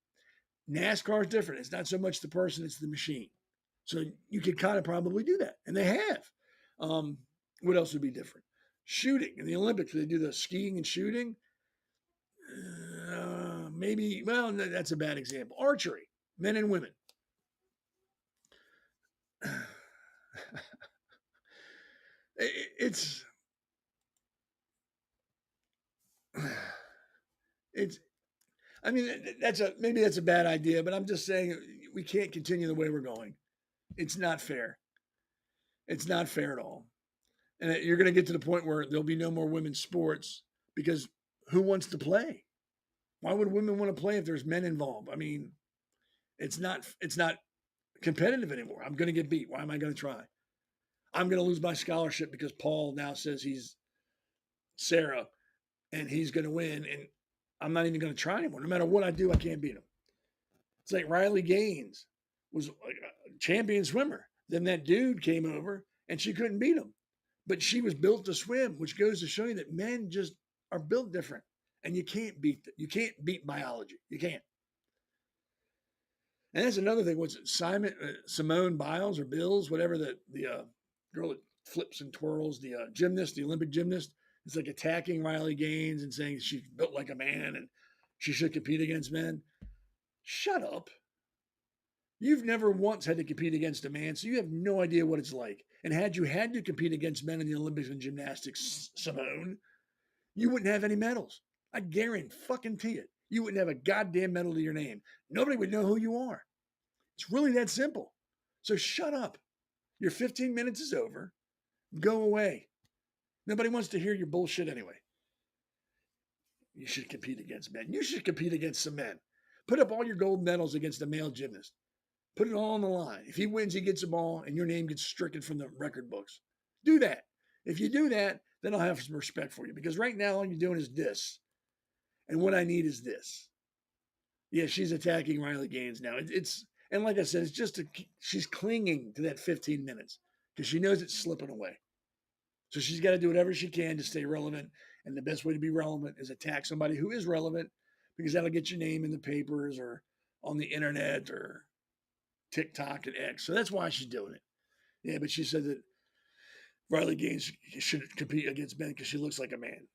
NASCAR is different. It's not so much the person, it's the machine. So you could kind of probably do that. And they have. What else would be different? Shooting. In the Olympics, they do the skiing and shooting. Maybe, well, that's a bad example. Archery, men and women. It's I mean, maybe that's a bad idea, but I'm just saying we can't continue the way we're going. It's not fair. It's not fair at all. And you're going to get to the point where there'll be no more women's sports because who wants to play? Why would women want to play if there's men involved? I mean, it's not competitive anymore. I'm going to get beat. Why am I going to try? I'm going to lose my scholarship because Paul now says he's Sarah and he's going to win. And I'm not even going to try anymore. No matter what I do, I can't beat him. It's like Riley Gaines was a champion swimmer. Then that dude came over and she couldn't beat him. But she was built to swim, which goes to show you that men just are built different. And you can't beat them. You can't beat biology. You can't. And that's another thing. What's it? Simone Biles or Bills, whatever the girl that flips and twirls, the gymnast, the Olympic gymnast, is like attacking Riley Gaines and saying she's built like a man and she should compete against men. Shut up. You've never once had to compete against a man, so you have no idea what it's like. And had you had to compete against men in the Olympics and gymnastics, Simone, you wouldn't have any medals. I guarantee it. You wouldn't have a goddamn medal to your name. Nobody would know who you are. It's really that simple. So shut up. Your 15 minutes is over. Go away. Nobody wants to hear your bullshit anyway. You should compete against men. You should compete against some men. Put up all your gold medals against a male gymnast. Put it all on the line. If he wins, he gets them all, and your name gets stricken from the record books. Do that. If you do that, then I'll have some respect for you. Because right now, all you're doing is this. And what I need is this. Yeah, she's attacking Riley Gaines now. And like I said, it's just she's clinging to that 15 minutes because she knows it's slipping away. So she's got to do whatever she can to stay relevant. And the best way to be relevant is attack somebody who is relevant because that'll get your name in the papers or on the internet or TikTok and X. So that's why she's doing it. Yeah, but she said that Riley Gaines shouldn't compete against men because she looks like a man.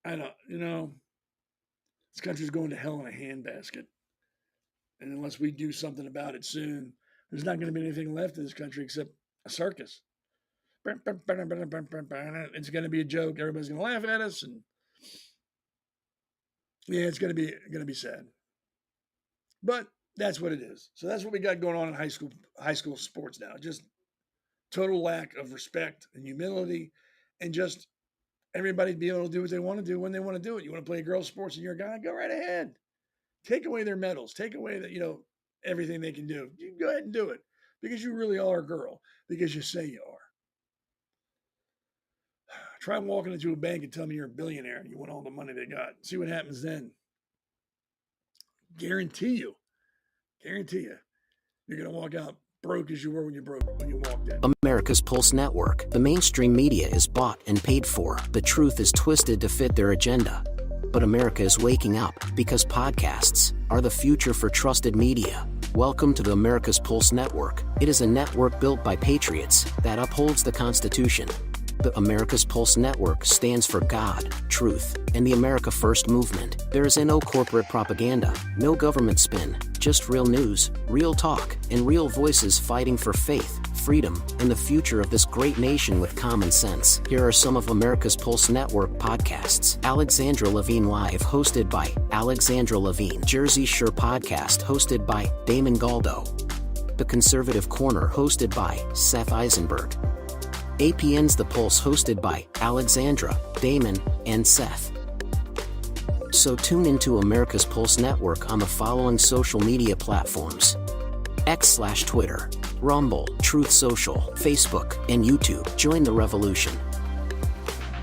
I don't, this country's going to hell in a handbasket. And unless we do something about it soon, there's not going to be anything left in this country except a circus. It's going to be a joke. Everybody's going to laugh at us, and yeah, it's going to be sad. But that's what it is. So that's what we got going on in high school sports now. Just total lack of respect and humility, and just everybody be able to do what they want to do when they want to do it. You want to play girls' sports and you're a guy, go right ahead. Take away their medals. Take away everything they can do. You can go ahead and do it because you really are a girl because you say you are. Try walking into a bank and tell me you're a billionaire and you want all the money they got. See what happens then. Guarantee you, you're going to walk out broke as you were when you walked in. America's Pulse Network. The mainstream media is bought and paid for. The truth is twisted to fit their agenda. But America is waking up because podcasts are the future for trusted media. Welcome to the America's Pulse Network. It is a network built by patriots that upholds the Constitution. The America's Pulse Network stands for God, truth, and the America First movement. There is no corporate propaganda, no government spin, just real news, real talk, and real voices fighting for faith, freedom, and the future of this great nation with common sense. Here are some of America's Pulse Network podcasts. Alexandra Levine Live, hosted by Alexandra Levine. Jersey Shore Podcast, hosted by Damon Galdo. The Conservative Corner, hosted by Seth Eisenberg. APN's The Pulse, hosted by Alexandra, Damon, and Seth. So tune into America's Pulse Network on the following social media platforms: X/Twitter, Rumble, Truth Social, Facebook, and YouTube. Join the revolution.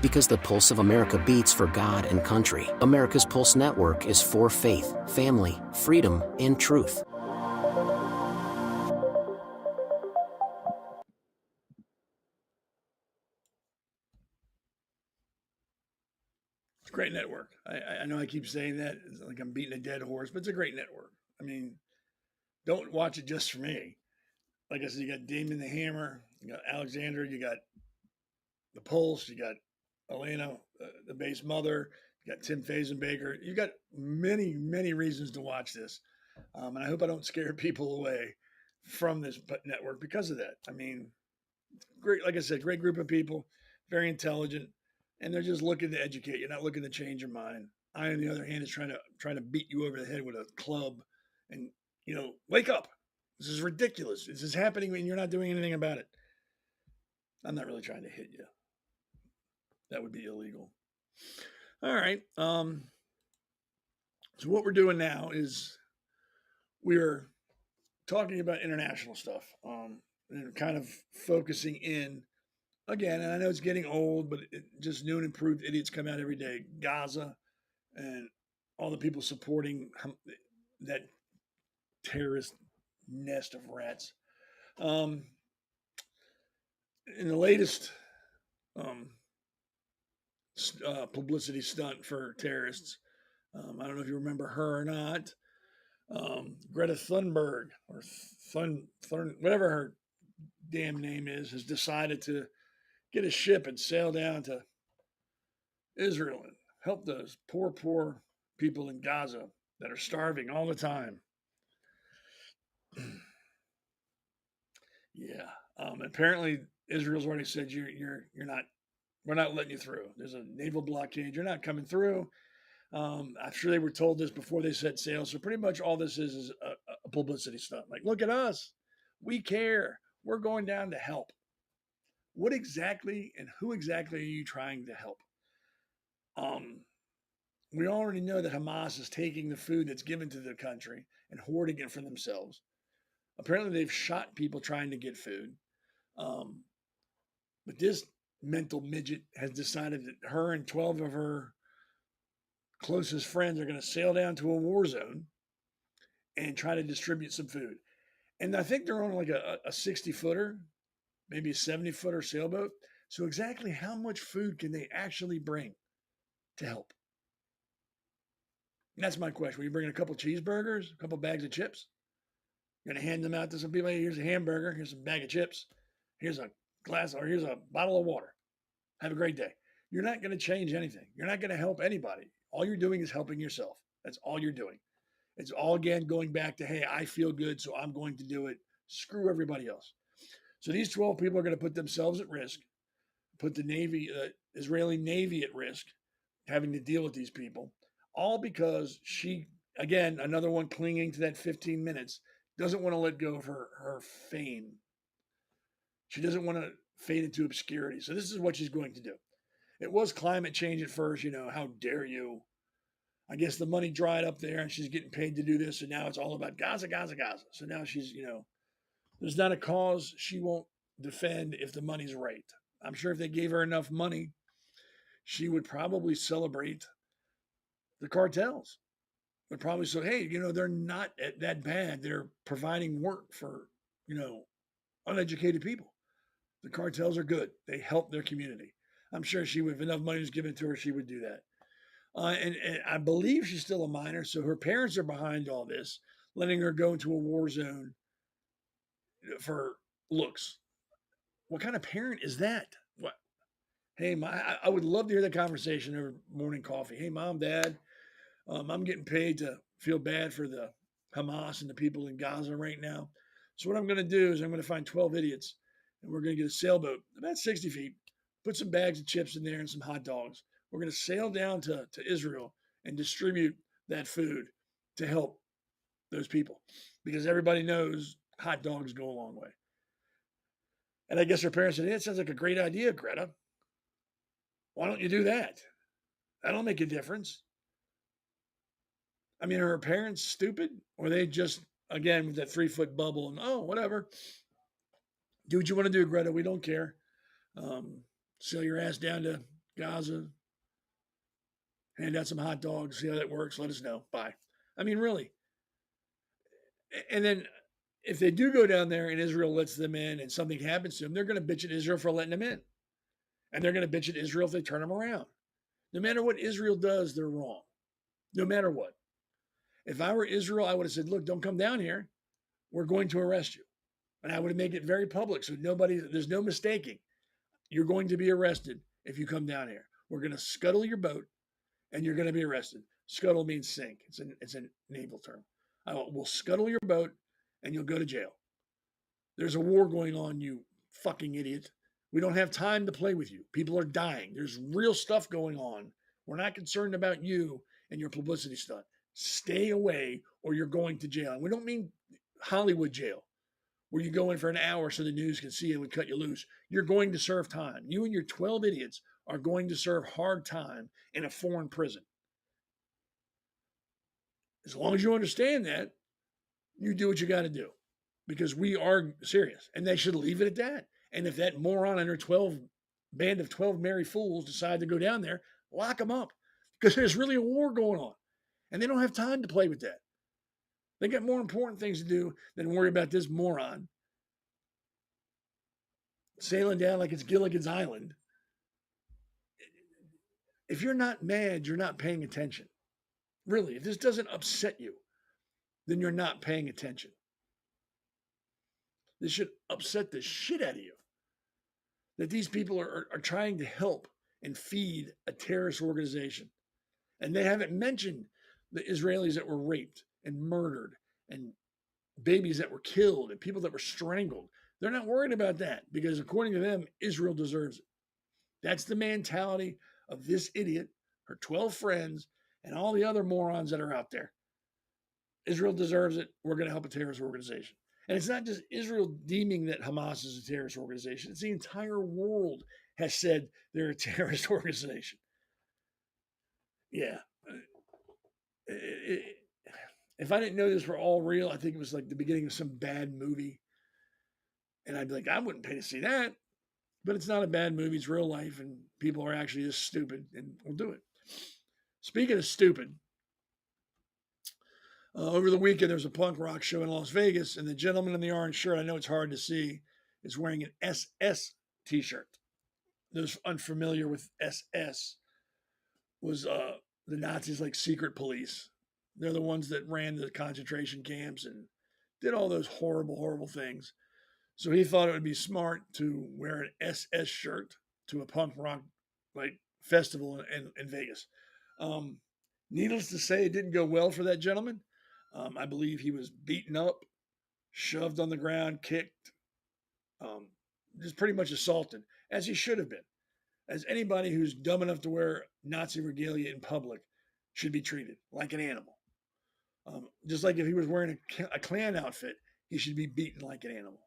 Because the pulse of America beats for God and country. America's Pulse Network is for faith, family, freedom, and truth. Great network. I know I keep saying that. It's like I'm beating a dead horse, but it's a great network. I mean, don't watch it just for me. Like I said, you got Damon the Hammer, you got Alexander, you got the Pulse, you got Elena, the base mother, you got Tim Fazenbaker. You got many, many reasons to watch this. And I hope I don't scare people away from this network because of that. I mean, great, like I said, great group of people, very intelligent. And they're just looking to educate. You're not looking to change your mind. I, on the other hand, is trying to beat you over the head with a club, and wake up. This is ridiculous. This is happening and you're not doing anything about it. I'm not really trying to hit you. That would be illegal. All right. So what we're doing now is we're talking about international stuff, and kind of focusing in. Again, and I know it's getting old, but just new and improved idiots come out every day. Gaza and all the people supporting that terrorist nest of rats. In the latest publicity stunt for terrorists, I don't know if you remember her or not, Greta Thunberg, or whatever her damn name is, has decided to get a ship and sail down to Israel and help those poor people in Gaza that are starving all the time. Yeah. Apparently, Israel's already said you're not. We're not letting you through. There's a naval blockade. You're not coming through. I'm sure they were told this before they set sail. So pretty much all this is a publicity stunt. Like, look at us. We care. We're going down to help. What exactly and who exactly are you trying to help? Um, we already know that Hamas is taking the food that's given to the country and hoarding it for themselves. Apparently, they've shot people trying to get food. Um, but this mental midget has decided that her and 12 of her closest friends are going to sail down to a war zone and try to distribute some food. And I think they're on like a 60 footer, maybe a 70 footer sailboat. So, exactly how much food can they actually bring to help? And that's my question. Will you bring a couple cheeseburgers, a couple bags of chips? You're going to hand them out to some people. Hey, here's a hamburger. Here's a bag of chips. Here's a glass, or here's a bottle of water. Have a great day. You're not going to change anything. You're not going to help anybody. All you're doing is helping yourself. That's all you're doing. It's all, again, going back to, hey, I feel good, so I'm going to do it. Screw everybody else. So these 12 people are going to put themselves at risk, put the Navy, Israeli Navy at risk, having to deal with these people, all because she, again, another one clinging to that 15 minutes, doesn't want to let go of her fame. She doesn't want to fade into obscurity. So this is what she's going to do. It was climate change at first, how dare you? I guess the money dried up there and she's getting paid to do this. And now it's all about Gaza, Gaza, Gaza. So now she's, there's not a cause she won't defend if the money's right. I'm sure if they gave her enough money, she would probably celebrate the cartels. Would probably say, hey, they're not that bad. They're providing work for, uneducated people. The cartels are good. They help their community. I'm sure she would, if enough money was given to her, she would do that. And I believe she's still a minor, so her parents are behind all this, letting her go into a war zone for looks. What kind of parent is that? What? Hey, I would love to hear that conversation over morning coffee. Hey, mom, dad, I'm getting paid to feel bad for the Hamas and the people in Gaza right now. So what I'm going to do is I'm going to find 12 idiots, and we're going to get a sailboat about 60 feet, put some bags of chips in there and some hot dogs. We're going to sail down to Israel and distribute that food to help those people because everybody knows hot dogs go a long way. And I guess her parents said, hey, it sounds like a great idea, Greta. Why don't you do that? That'll make a difference. I mean, are her parents stupid? Or they just, again, with that 3-foot bubble and, oh, whatever. Do what you want to do, Greta. We don't care. Sail your ass down to Gaza. Hand out some hot dogs. See how that works. Let us know. Bye. I mean, really. And then if they do go down there and Israel lets them in and something happens to them, they're going to bitch at Israel for letting them in. And they're going to bitch at Israel if they turn them around. No matter what Israel does, they're wrong. No matter what. If I were Israel, I would have said, look, don't come down here. We're going to arrest you. And I would have made it very public so there's no mistaking. You're going to be arrested if you come down here. We're going to scuttle your boat and you're going to be arrested. Scuttle means sink. It's a naval term. We'll scuttle your boat and you'll go to jail. There's a war going on, you fucking idiot. We don't have time to play with you. People are dying. There's real stuff going on. We're not concerned about you and your publicity stunt. Stay away or you're going to jail. And we don't mean Hollywood jail, where you go in for an hour so the news can see you and we cut you loose. You're going to serve time. You and your 12 idiots are going to serve hard time in a foreign prison. As long as you understand that, you do what you got to do because we are serious and they should leave it at that. And if that moron and her band of 12 merry fools decide to go down there, lock them up because there's really a war going on and they don't have time to play with that. They got more important things to do than worry about this moron sailing down like it's Gilligan's Island. If you're not mad, you're not paying attention. Really, if this doesn't upset you, then you're not paying attention. This should upset the shit out of you. That these people are trying to help and feed a terrorist organization. And they haven't mentioned the Israelis that were raped and murdered and babies that were killed and people that were strangled. They're not worried about that because, according to them, Israel deserves it. That's the mentality of this idiot, her 12 friends, and all the other morons that are out there. Israel deserves it. We're going to help a terrorist organization. And it's not just Israel deeming that Hamas is a terrorist organization. It's the entire world has said they're a terrorist organization. Yeah. If I didn't know this were all real, I think it was like the beginning of some bad movie. And I'd be like, I wouldn't pay to see that. But it's not a bad movie. It's real life. And people are actually just stupid and will do it. Speaking of stupid, over the weekend, there was a punk rock show in Las Vegas, and the gentleman in the orange shirt, I know it's hard to see, is wearing an SS t-shirt. Those unfamiliar with SS was the Nazis, like secret police. They're the ones that ran the concentration camps and did all those horrible, horrible things. So he thought it would be smart to wear an SS shirt to a punk rock like festival in Vegas. Needless to say, it didn't go well for that gentleman. I believe he was beaten up, shoved on the ground, kicked, just pretty much assaulted, as he should have been. As anybody who's dumb enough to wear Nazi regalia in public should be treated like an animal. Just like if he was wearing a Klan outfit, he should be beaten like an animal.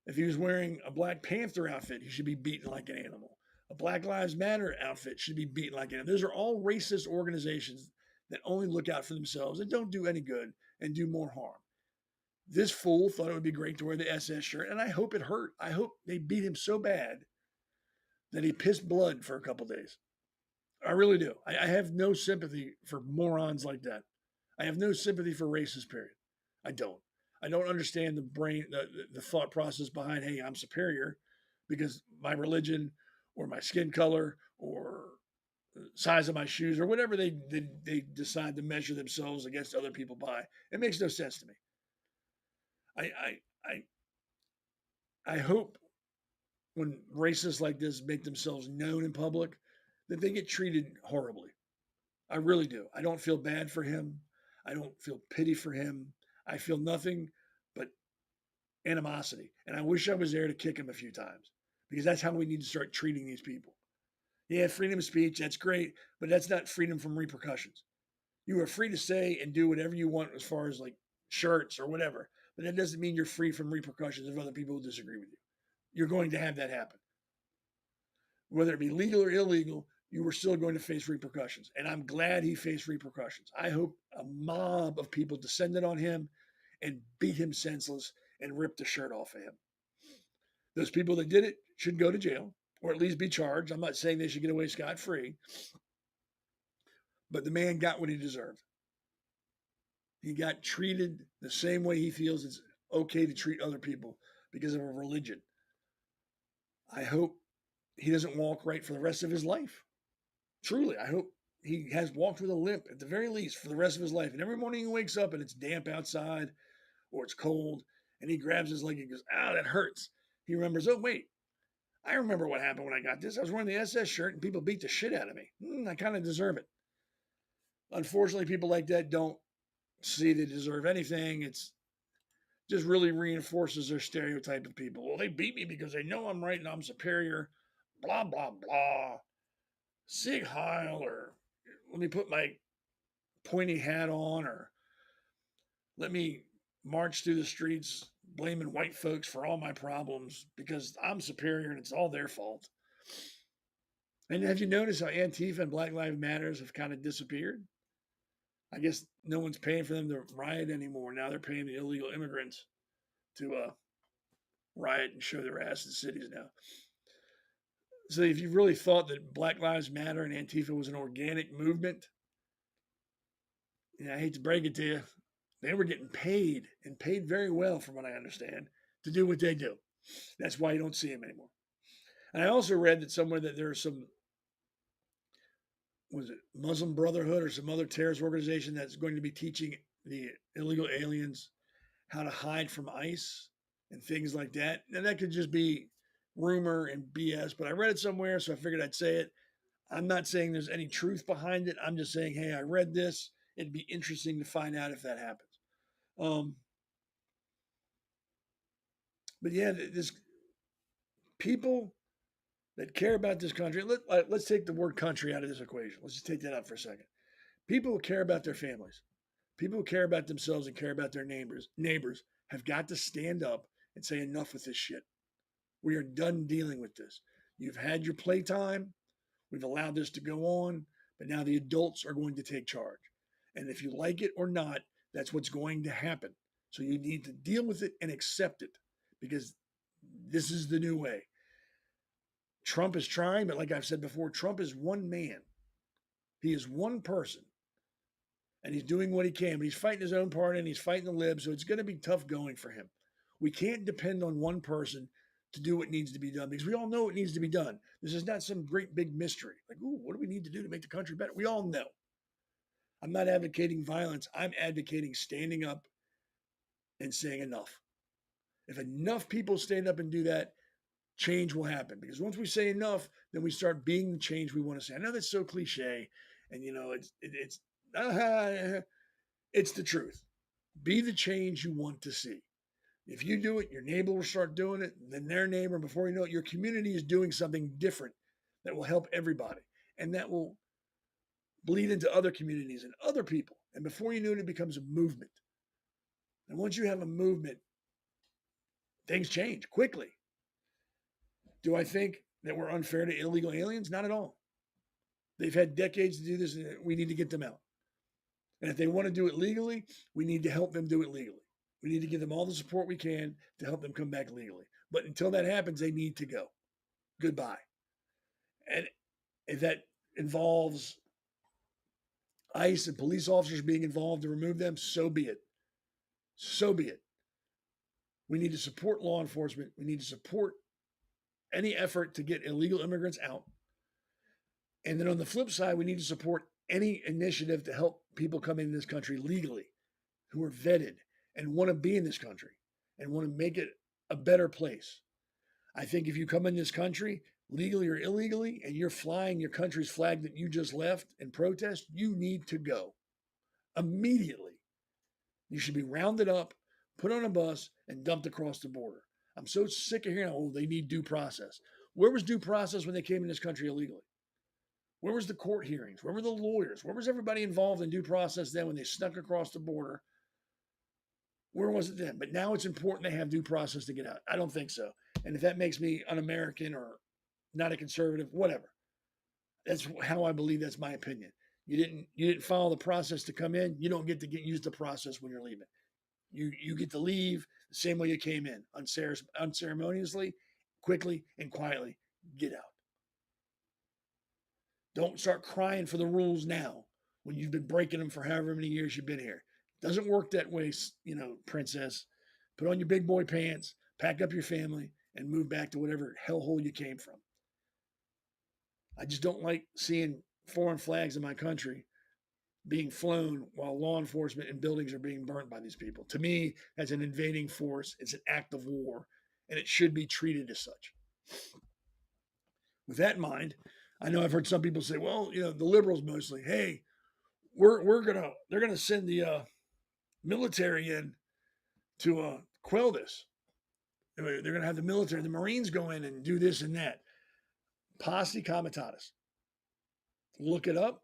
If he was wearing a Black Panther outfit, he should be beaten like an animal. A Black Lives Matter outfit should be beaten like an animal. Those are all racist organizations that only look out for themselves and don't do any good and do more harm. This fool thought it would be great to wear the SS shirt, and I hope it hurt. I hope they beat him so bad that he pissed blood for a couple days. I really do. I have no sympathy for morons like that. I have no sympathy for racists, period. I don't. I don't understand the thought process behind, hey, I'm superior because my religion or my skin color or size of my shoes or whatever they decide to measure themselves against other people by. It makes no sense to me. I hope when racists like this make themselves known in public that they get treated horribly. I really do. I don't feel bad for him. I don't feel pity for him. I feel nothing but animosity. And I wish I was there to kick him a few times because that's how we need to start treating these people. Yeah, freedom of speech, that's great, but that's not freedom from repercussions. You are free to say and do whatever you want as far as like shirts or whatever, but that doesn't mean you're free from repercussions of other people who disagree with you. You're going to have that happen. Whether it be legal or illegal, you were still going to face repercussions. And I'm glad he faced repercussions. I hope a mob of people descended on him and beat him senseless and ripped the shirt off of him. Those people that did it should go to jail or at least be charged. I'm not saying they should get away scot-free, but the man got what he deserved. He got treated the same way he feels it's okay to treat other people because of a religion. I hope he doesn't walk right for the rest of his life. Truly, I hope he has walked with a limp at the very least for the rest of his life. And every morning he wakes up and it's damp outside or it's cold and he grabs his leg and goes, "Ah, that hurts." He remembers, oh, wait, I remember what happened when I got this. I was wearing the SS shirt and people beat the shit out of me. I kind of deserve it. Unfortunately, people like that don't see they deserve anything. It's just really reinforces their stereotype of people. Well, they beat me because they know I'm right and I'm superior. Blah, blah, blah. Sig Heil, or let me put my pointy hat on, or let me march through the streets blaming white folks for all my problems because I'm superior and it's all their fault. And have you noticed how Antifa and Black Lives Matters have kind of disappeared? I guess no one's paying for them to riot anymore. Now they're paying the illegal immigrants to riot and show their ass in cities now. So if you really thought that Black Lives Matter and Antifa was an organic movement, I hate to break it to you, they were getting paid and paid very well, from what I understand, to do what they do. That's why you don't see them anymore. And I also read that somewhere that there are some, was it Muslim Brotherhood or some other terrorist organization that's going to be teaching the illegal aliens how to hide from ICE and things like that. Now that could just be rumor and BS, but I read it somewhere, so I figured I'd say it. I'm not saying there's any truth behind it. I'm just saying, hey, I read this. It'd be interesting to find out if that happens. But yeah, this people that care about this country. Let's take the word country out of this equation. Let's just take that out for a second. People who care about their families, people who care about themselves and care about their neighbors have got to stand up and say enough with this shit. We are done dealing with this. You've had your playtime. We've allowed this to go on, but now the adults are going to take charge. And if you like it or not, that's what's going to happen. So you need to deal with it and accept it because this is the new way. Trump is trying, but like I've said before, Trump is one man. He is one person. And he's doing what he can, but he's fighting his own part and he's fighting the libs, so it's going to be tough going for him. We can't depend on one person to do what needs to be done because we all know what needs to be done. This is not some great big mystery. Like, ooh, what do we need to do to make the country better? We all know. I'm not advocating violence. I'm advocating standing up and saying enough. If enough people stand up and do that, change will happen. Because once we say enough, then we start being the change we want to say. I know that's so cliche, and it's the truth. Be the change you want to see. If you do it, your neighbor will start doing it, then their neighbor, before you know it, your community is doing something different that will help everybody. And that will bleed into other communities and other people. And before you know it, it becomes a movement. And once you have a movement, things change quickly. Do I think that we're unfair to illegal aliens? Not at all. They've had decades to do this, and we need to get them out. And if they want to do it legally, we need to help them do it legally. We need to give them all the support we can to help them come back legally. But until that happens, they need to go. Goodbye. And if that involves ICE and police officers being involved to remove them, so be it. So be it. We need to support law enforcement. We need to support any effort to get illegal immigrants out. And then on the flip side, we need to support any initiative to help people come into this country legally who are vetted and want to be in this country and want to make it a better place. I think if you come in this country, legally or illegally, and you're flying your country's flag that you just left in protest, you need to go immediately. You should be rounded up, put on a bus, and dumped across the border. I'm so sick of hearing, oh, they need due process. Where was due process when they came in this country illegally? Where was the court hearings? Where were the lawyers? Where was everybody involved in due process then when they snuck across the border? Where was it then? But now it's important to have due process to get out. I don't think so. And if that makes me un-American or not a conservative, whatever. That's how I believe. That's my opinion. You didn't follow the process to come in. You don't get to use the process when you're leaving. You get to leave the same way you came in, unceremoniously, quickly, and quietly. Get out. Don't start crying for the rules now when you've been breaking them for however many years you've been here. Doesn't work that way, princess. Put on your big boy pants, pack up your family, and move back to whatever hellhole you came from. I just don't like seeing foreign flags in my country being flown while law enforcement and buildings are being burnt by these people. To me, that's an invading force. It's an act of war, and it should be treated as such. With that in mind, I know I've heard some people say, well, the liberals mostly, hey, they're gonna send the military in to quell this. They're gonna have the military, the Marines go in and do this and that. Posse comitatus. Look it up.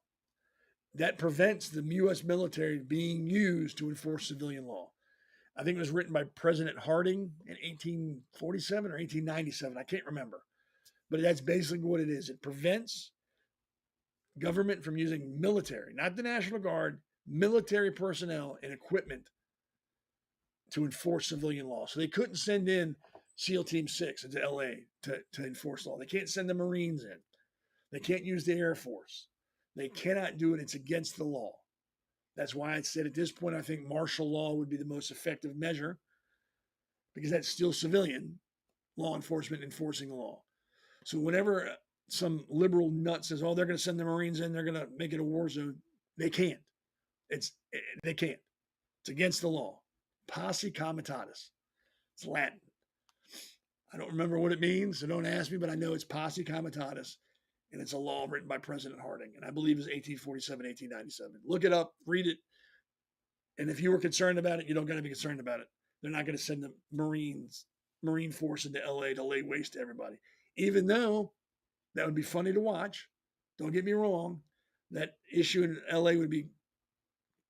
That prevents the U.S. military being used to enforce civilian law. I think it was written by President Harding in 1847 or 1897. I can't remember. But that's basically what it is. It prevents government from using military, not the National Guard, military personnel and equipment to enforce civilian law. So they couldn't send in SEAL Team 6 into LA to enforce law. They can't send the Marines in. They can't use the Air Force. They cannot do it. It's against the law. That's why I said at this point, I think martial law would be the most effective measure because that's still civilian law enforcement enforcing the law. So whenever some liberal nut says, oh, they're going to send the Marines in, they're going to make it a war zone, they can't. They can't. It's against the law. Posse comitatus. It's Latin. I don't remember what it means, so don't ask me, but I know it's posse comitatus, and it's a law written by President Harding, and I believe it's 1847, 1897. Look it up, read it, and if you were concerned about it, you don't got to be concerned about it. They're not going to send the Marines Marine force into LA to lay waste to everybody. Even though that would be funny to watch. Don't get me wrong. That issue in LA would be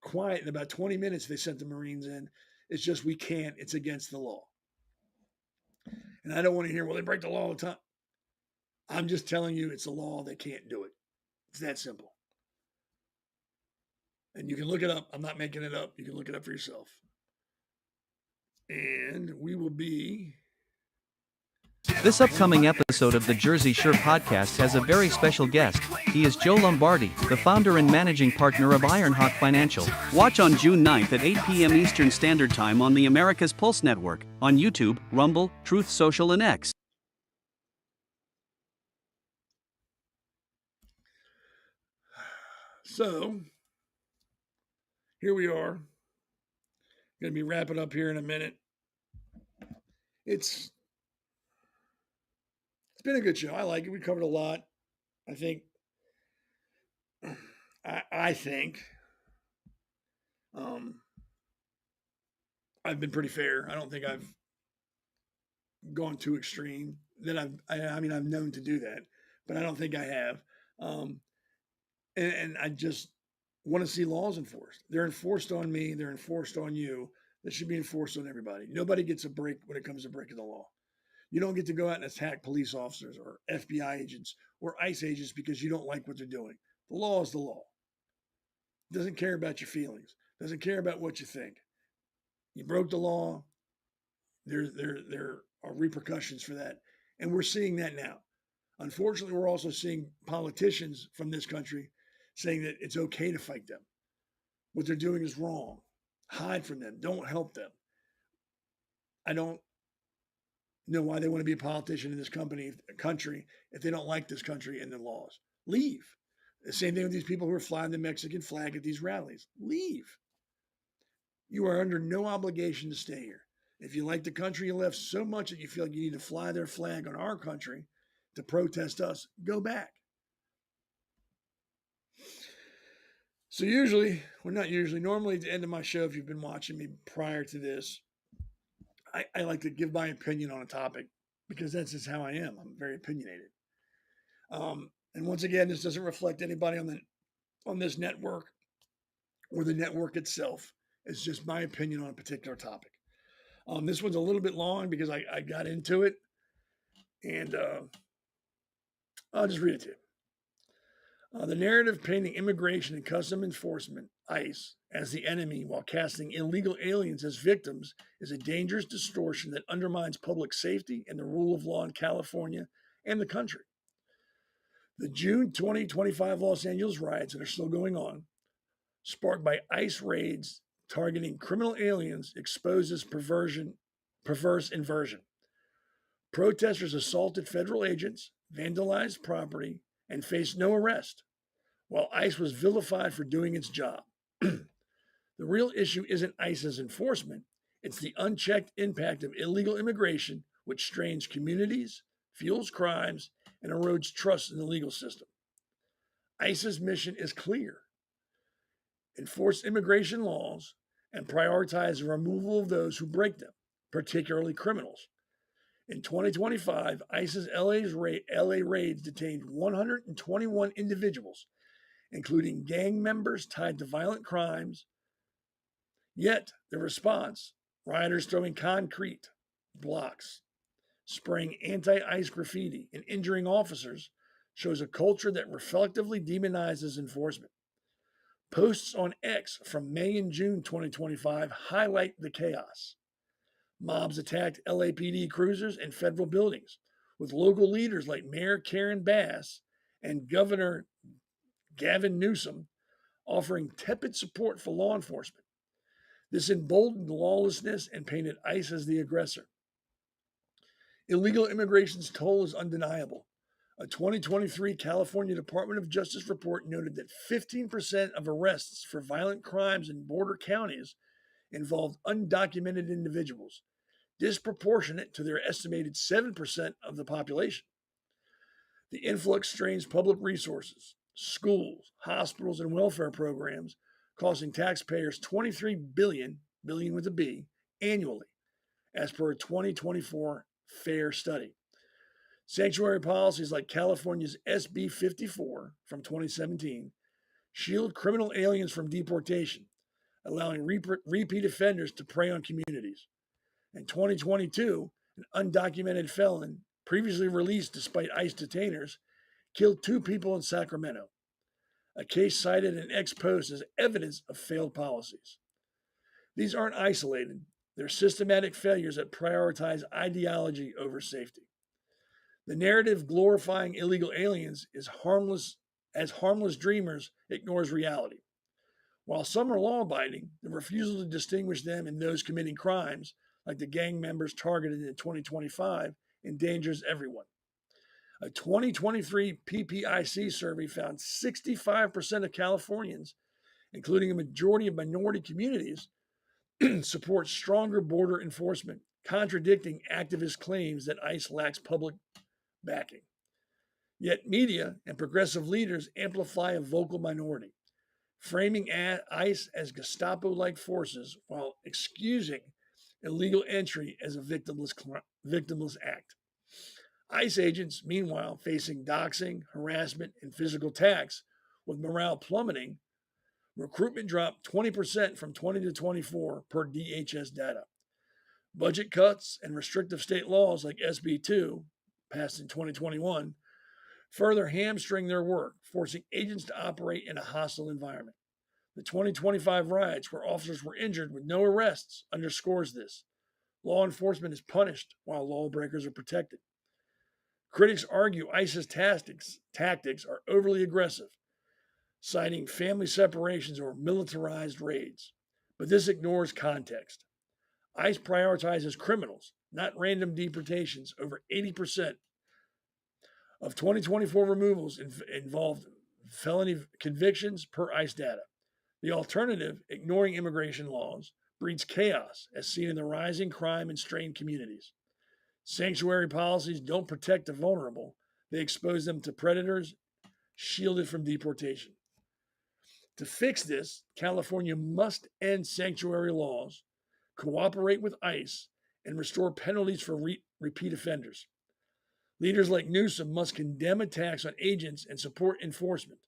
quiet in about 20 minutes if they sent the Marines in. It's just we can't. It's against the law. And I don't want to hear, well, they break the law all the time. I'm just telling you it's a law. They can't do it. It's that simple. And you can look it up. I'm not making it up. You can look it up for yourself. And we will be... This upcoming episode of the Jersey Shore podcast has a very special guest. He is Joe Lombardi, the founder and managing partner of Ironhawk Financial. Watch on June 9th at 8 p.m. Eastern Standard Time on the America's Pulse Network, on YouTube, Rumble, Truth Social, and X. So, here we are. Going to be wrapping up here in a minute. It's been a good show. I like it. We covered a lot. I think I've been pretty fair. I don't think I've gone too extreme. I mean, I've known to do that, but I don't think I have. And I just want to see laws enforced. They're enforced on me. They're enforced on you. They should be enforced on everybody. Nobody gets a break when it comes to breaking the law. You don't get to go out and attack police officers or FBI agents or ICE agents because you don't like what they're doing. The law is the law. It doesn't care about your feelings. It doesn't care about what you think. You broke the law. There are repercussions for that. And we're seeing that now. Unfortunately, we're also seeing politicians from this country saying that it's okay to fight them. What they're doing is wrong. Hide from them. Don't help them. I don't know why they want to be a politician in this country if they don't like this country and the laws. Leave. The same thing with these people who are flying the Mexican flag at these rallies. Leave. You are under no obligation to stay here. If you like the country you left so much that you feel like you need to fly their flag on our country to protest us, go back. So normally at the end of my show, if you've been watching me prior to this, I like to give my opinion on a topic because that's just how I am. I'm very opinionated. And once again, this doesn't reflect anybody on this network or the network itself. It's just my opinion on a particular topic. This one's a little bit long because I got into it, and I'll just read it to you. The narrative painting immigration and custom enforcement, ICE, as the enemy while casting illegal aliens as victims is a dangerous distortion that undermines public safety and the rule of law in California and the country. The June 2025 Los Angeles riots that are still going on, sparked by ICE raids targeting criminal aliens, exposes perverse inversion. Protesters assaulted federal agents, vandalized property, and faced no arrest, while ICE was vilified for doing its job. The real issue isn't ICE's enforcement, it's the unchecked impact of illegal immigration, which strains communities, fuels crimes, and erodes trust in the legal system. ICE's mission is clear: enforce immigration laws and prioritize the removal of those who break them, particularly criminals. In 2025, ICE's LA raids detained 121 individuals, including gang members tied to violent crimes. Yet, the response, rioters throwing concrete blocks, spraying anti-ICE graffiti, and injuring officers, shows a culture that reflectively demonizes enforcement. Posts on X from May and June 2025 highlight the chaos. Mobs attacked LAPD cruisers and federal buildings, with local leaders like Mayor Karen Bass and Governor Gavin Newsom offering tepid support for law enforcement. This emboldened lawlessness and painted ICE as the aggressor. Illegal immigration's toll is undeniable. A 2023 California Department of Justice report noted that 15% of arrests for violent crimes in border counties involved undocumented individuals, disproportionate to their estimated 7% of the population. The influx strains public resources, schools, hospitals, and welfare programs, costing taxpayers $23 billion with a B, annually, as per a 2024 FAIR study. Sanctuary policies like California's SB 54 from 2017 shield criminal aliens from deportation, allowing repeat offenders to prey on communities. In 2022, an undocumented felon, previously released despite ICE detainers, killed 2 people in Sacramento, a case cited in ex post as evidence of failed policies. These aren't isolated, they're systematic failures that prioritize ideology over safety. The narrative glorifying illegal aliens is harmless dreamers ignores reality. While some are law-abiding, the refusal to distinguish them and those committing crimes, like the gang members targeted in 2025, endangers everyone. A 2023 PPIC survey found 65% of Californians, including a majority of minority communities, support stronger border enforcement, contradicting activist claims that ICE lacks public backing. Yet media and progressive leaders amplify a vocal minority, framing ICE as Gestapo-like forces while excusing illegal entry as a victimless act. ICE agents, meanwhile, facing doxing, harassment, and physical attacks, with morale plummeting. Recruitment dropped 20% from 20 to 24 per DHS data. Budget cuts and restrictive state laws like SB 2, passed in 2021, further hamstring their work, forcing agents to operate in a hostile environment. The 2025 riots, where officers were injured with no arrests, underscores this. Law enforcement is punished while lawbreakers are protected. Critics argue ICE's tactics are overly aggressive, citing family separations or militarized raids. But this ignores context. ICE prioritizes criminals, not random deportations. Over 80% of 2024 removals involved felony convictions per ICE data. The alternative, ignoring immigration laws, breeds chaos, as seen in the rising crime in strained communities. Sanctuary policies don't protect the vulnerable, they expose them to predators shielded from deportation. To fix this, California must end sanctuary laws, cooperate with ICE, and restore penalties for repeat offenders. Leaders like Newsom must condemn attacks on agents and support enforcement,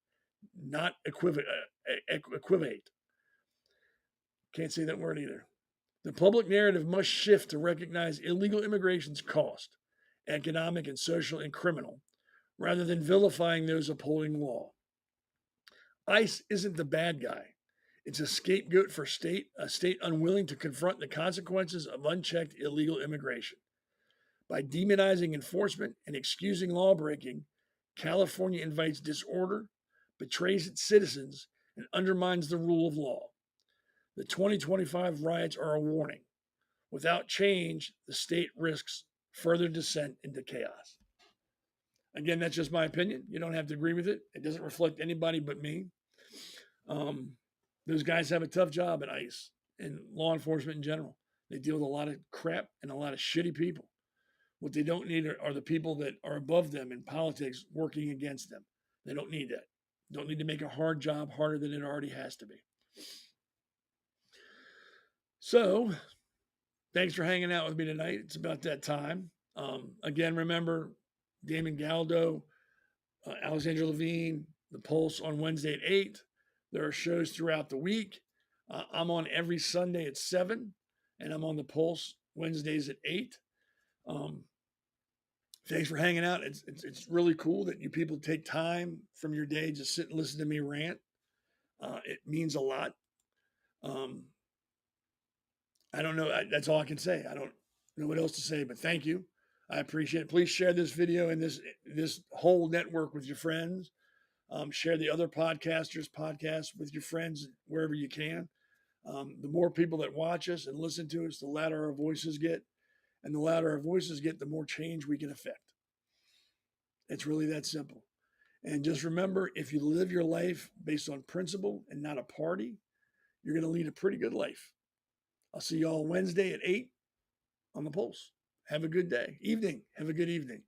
not equivocate. Can't say that word either. The public narrative must shift to recognize illegal immigration's cost, economic and social and criminal, rather than vilifying those upholding law. ICE isn't the bad guy. It's a scapegoat for a state unwilling to confront the consequences of unchecked illegal immigration. By demonizing enforcement and excusing lawbreaking, California invites disorder, betrays its citizens, and undermines the rule of law. The 2025 riots are a warning. Without change, the state risks further descent into chaos. Again, that's just my opinion. You don't have to agree with it. It doesn't reflect anybody but me. Those guys have a tough job at ICE and law enforcement in general. They deal with a lot of crap and a lot of shitty people. What they don't need are the people that are above them in politics working against them. They don't need that. Don't need to make a hard job harder than it already has to be. So, thanks for hanging out with me tonight. It's about that time. Again, remember, Damon Galdo, Alexandra Levine, The Pulse on Wednesday at 8. There are shows throughout the week. I'm on every Sunday at 7, and I'm on The Pulse Wednesdays at 8. Thanks for hanging out. It's really cool that you people take time from your day to sit and listen to me rant. It means a lot. I don't know. That's all I can say. I don't know what else to say, but thank you. I appreciate it. Please share this video and this whole network with your friends. Share the other podcasts with your friends wherever you can. The more people that watch us and listen to us, the louder our voices get. And the louder our voices get, the more change we can affect. It's really that simple. And just remember, if you live your life based on principle and not a party, you're going to lead a pretty good life. I'll see you all Wednesday at 8 on The Pulse. Have a good day. Have a good evening.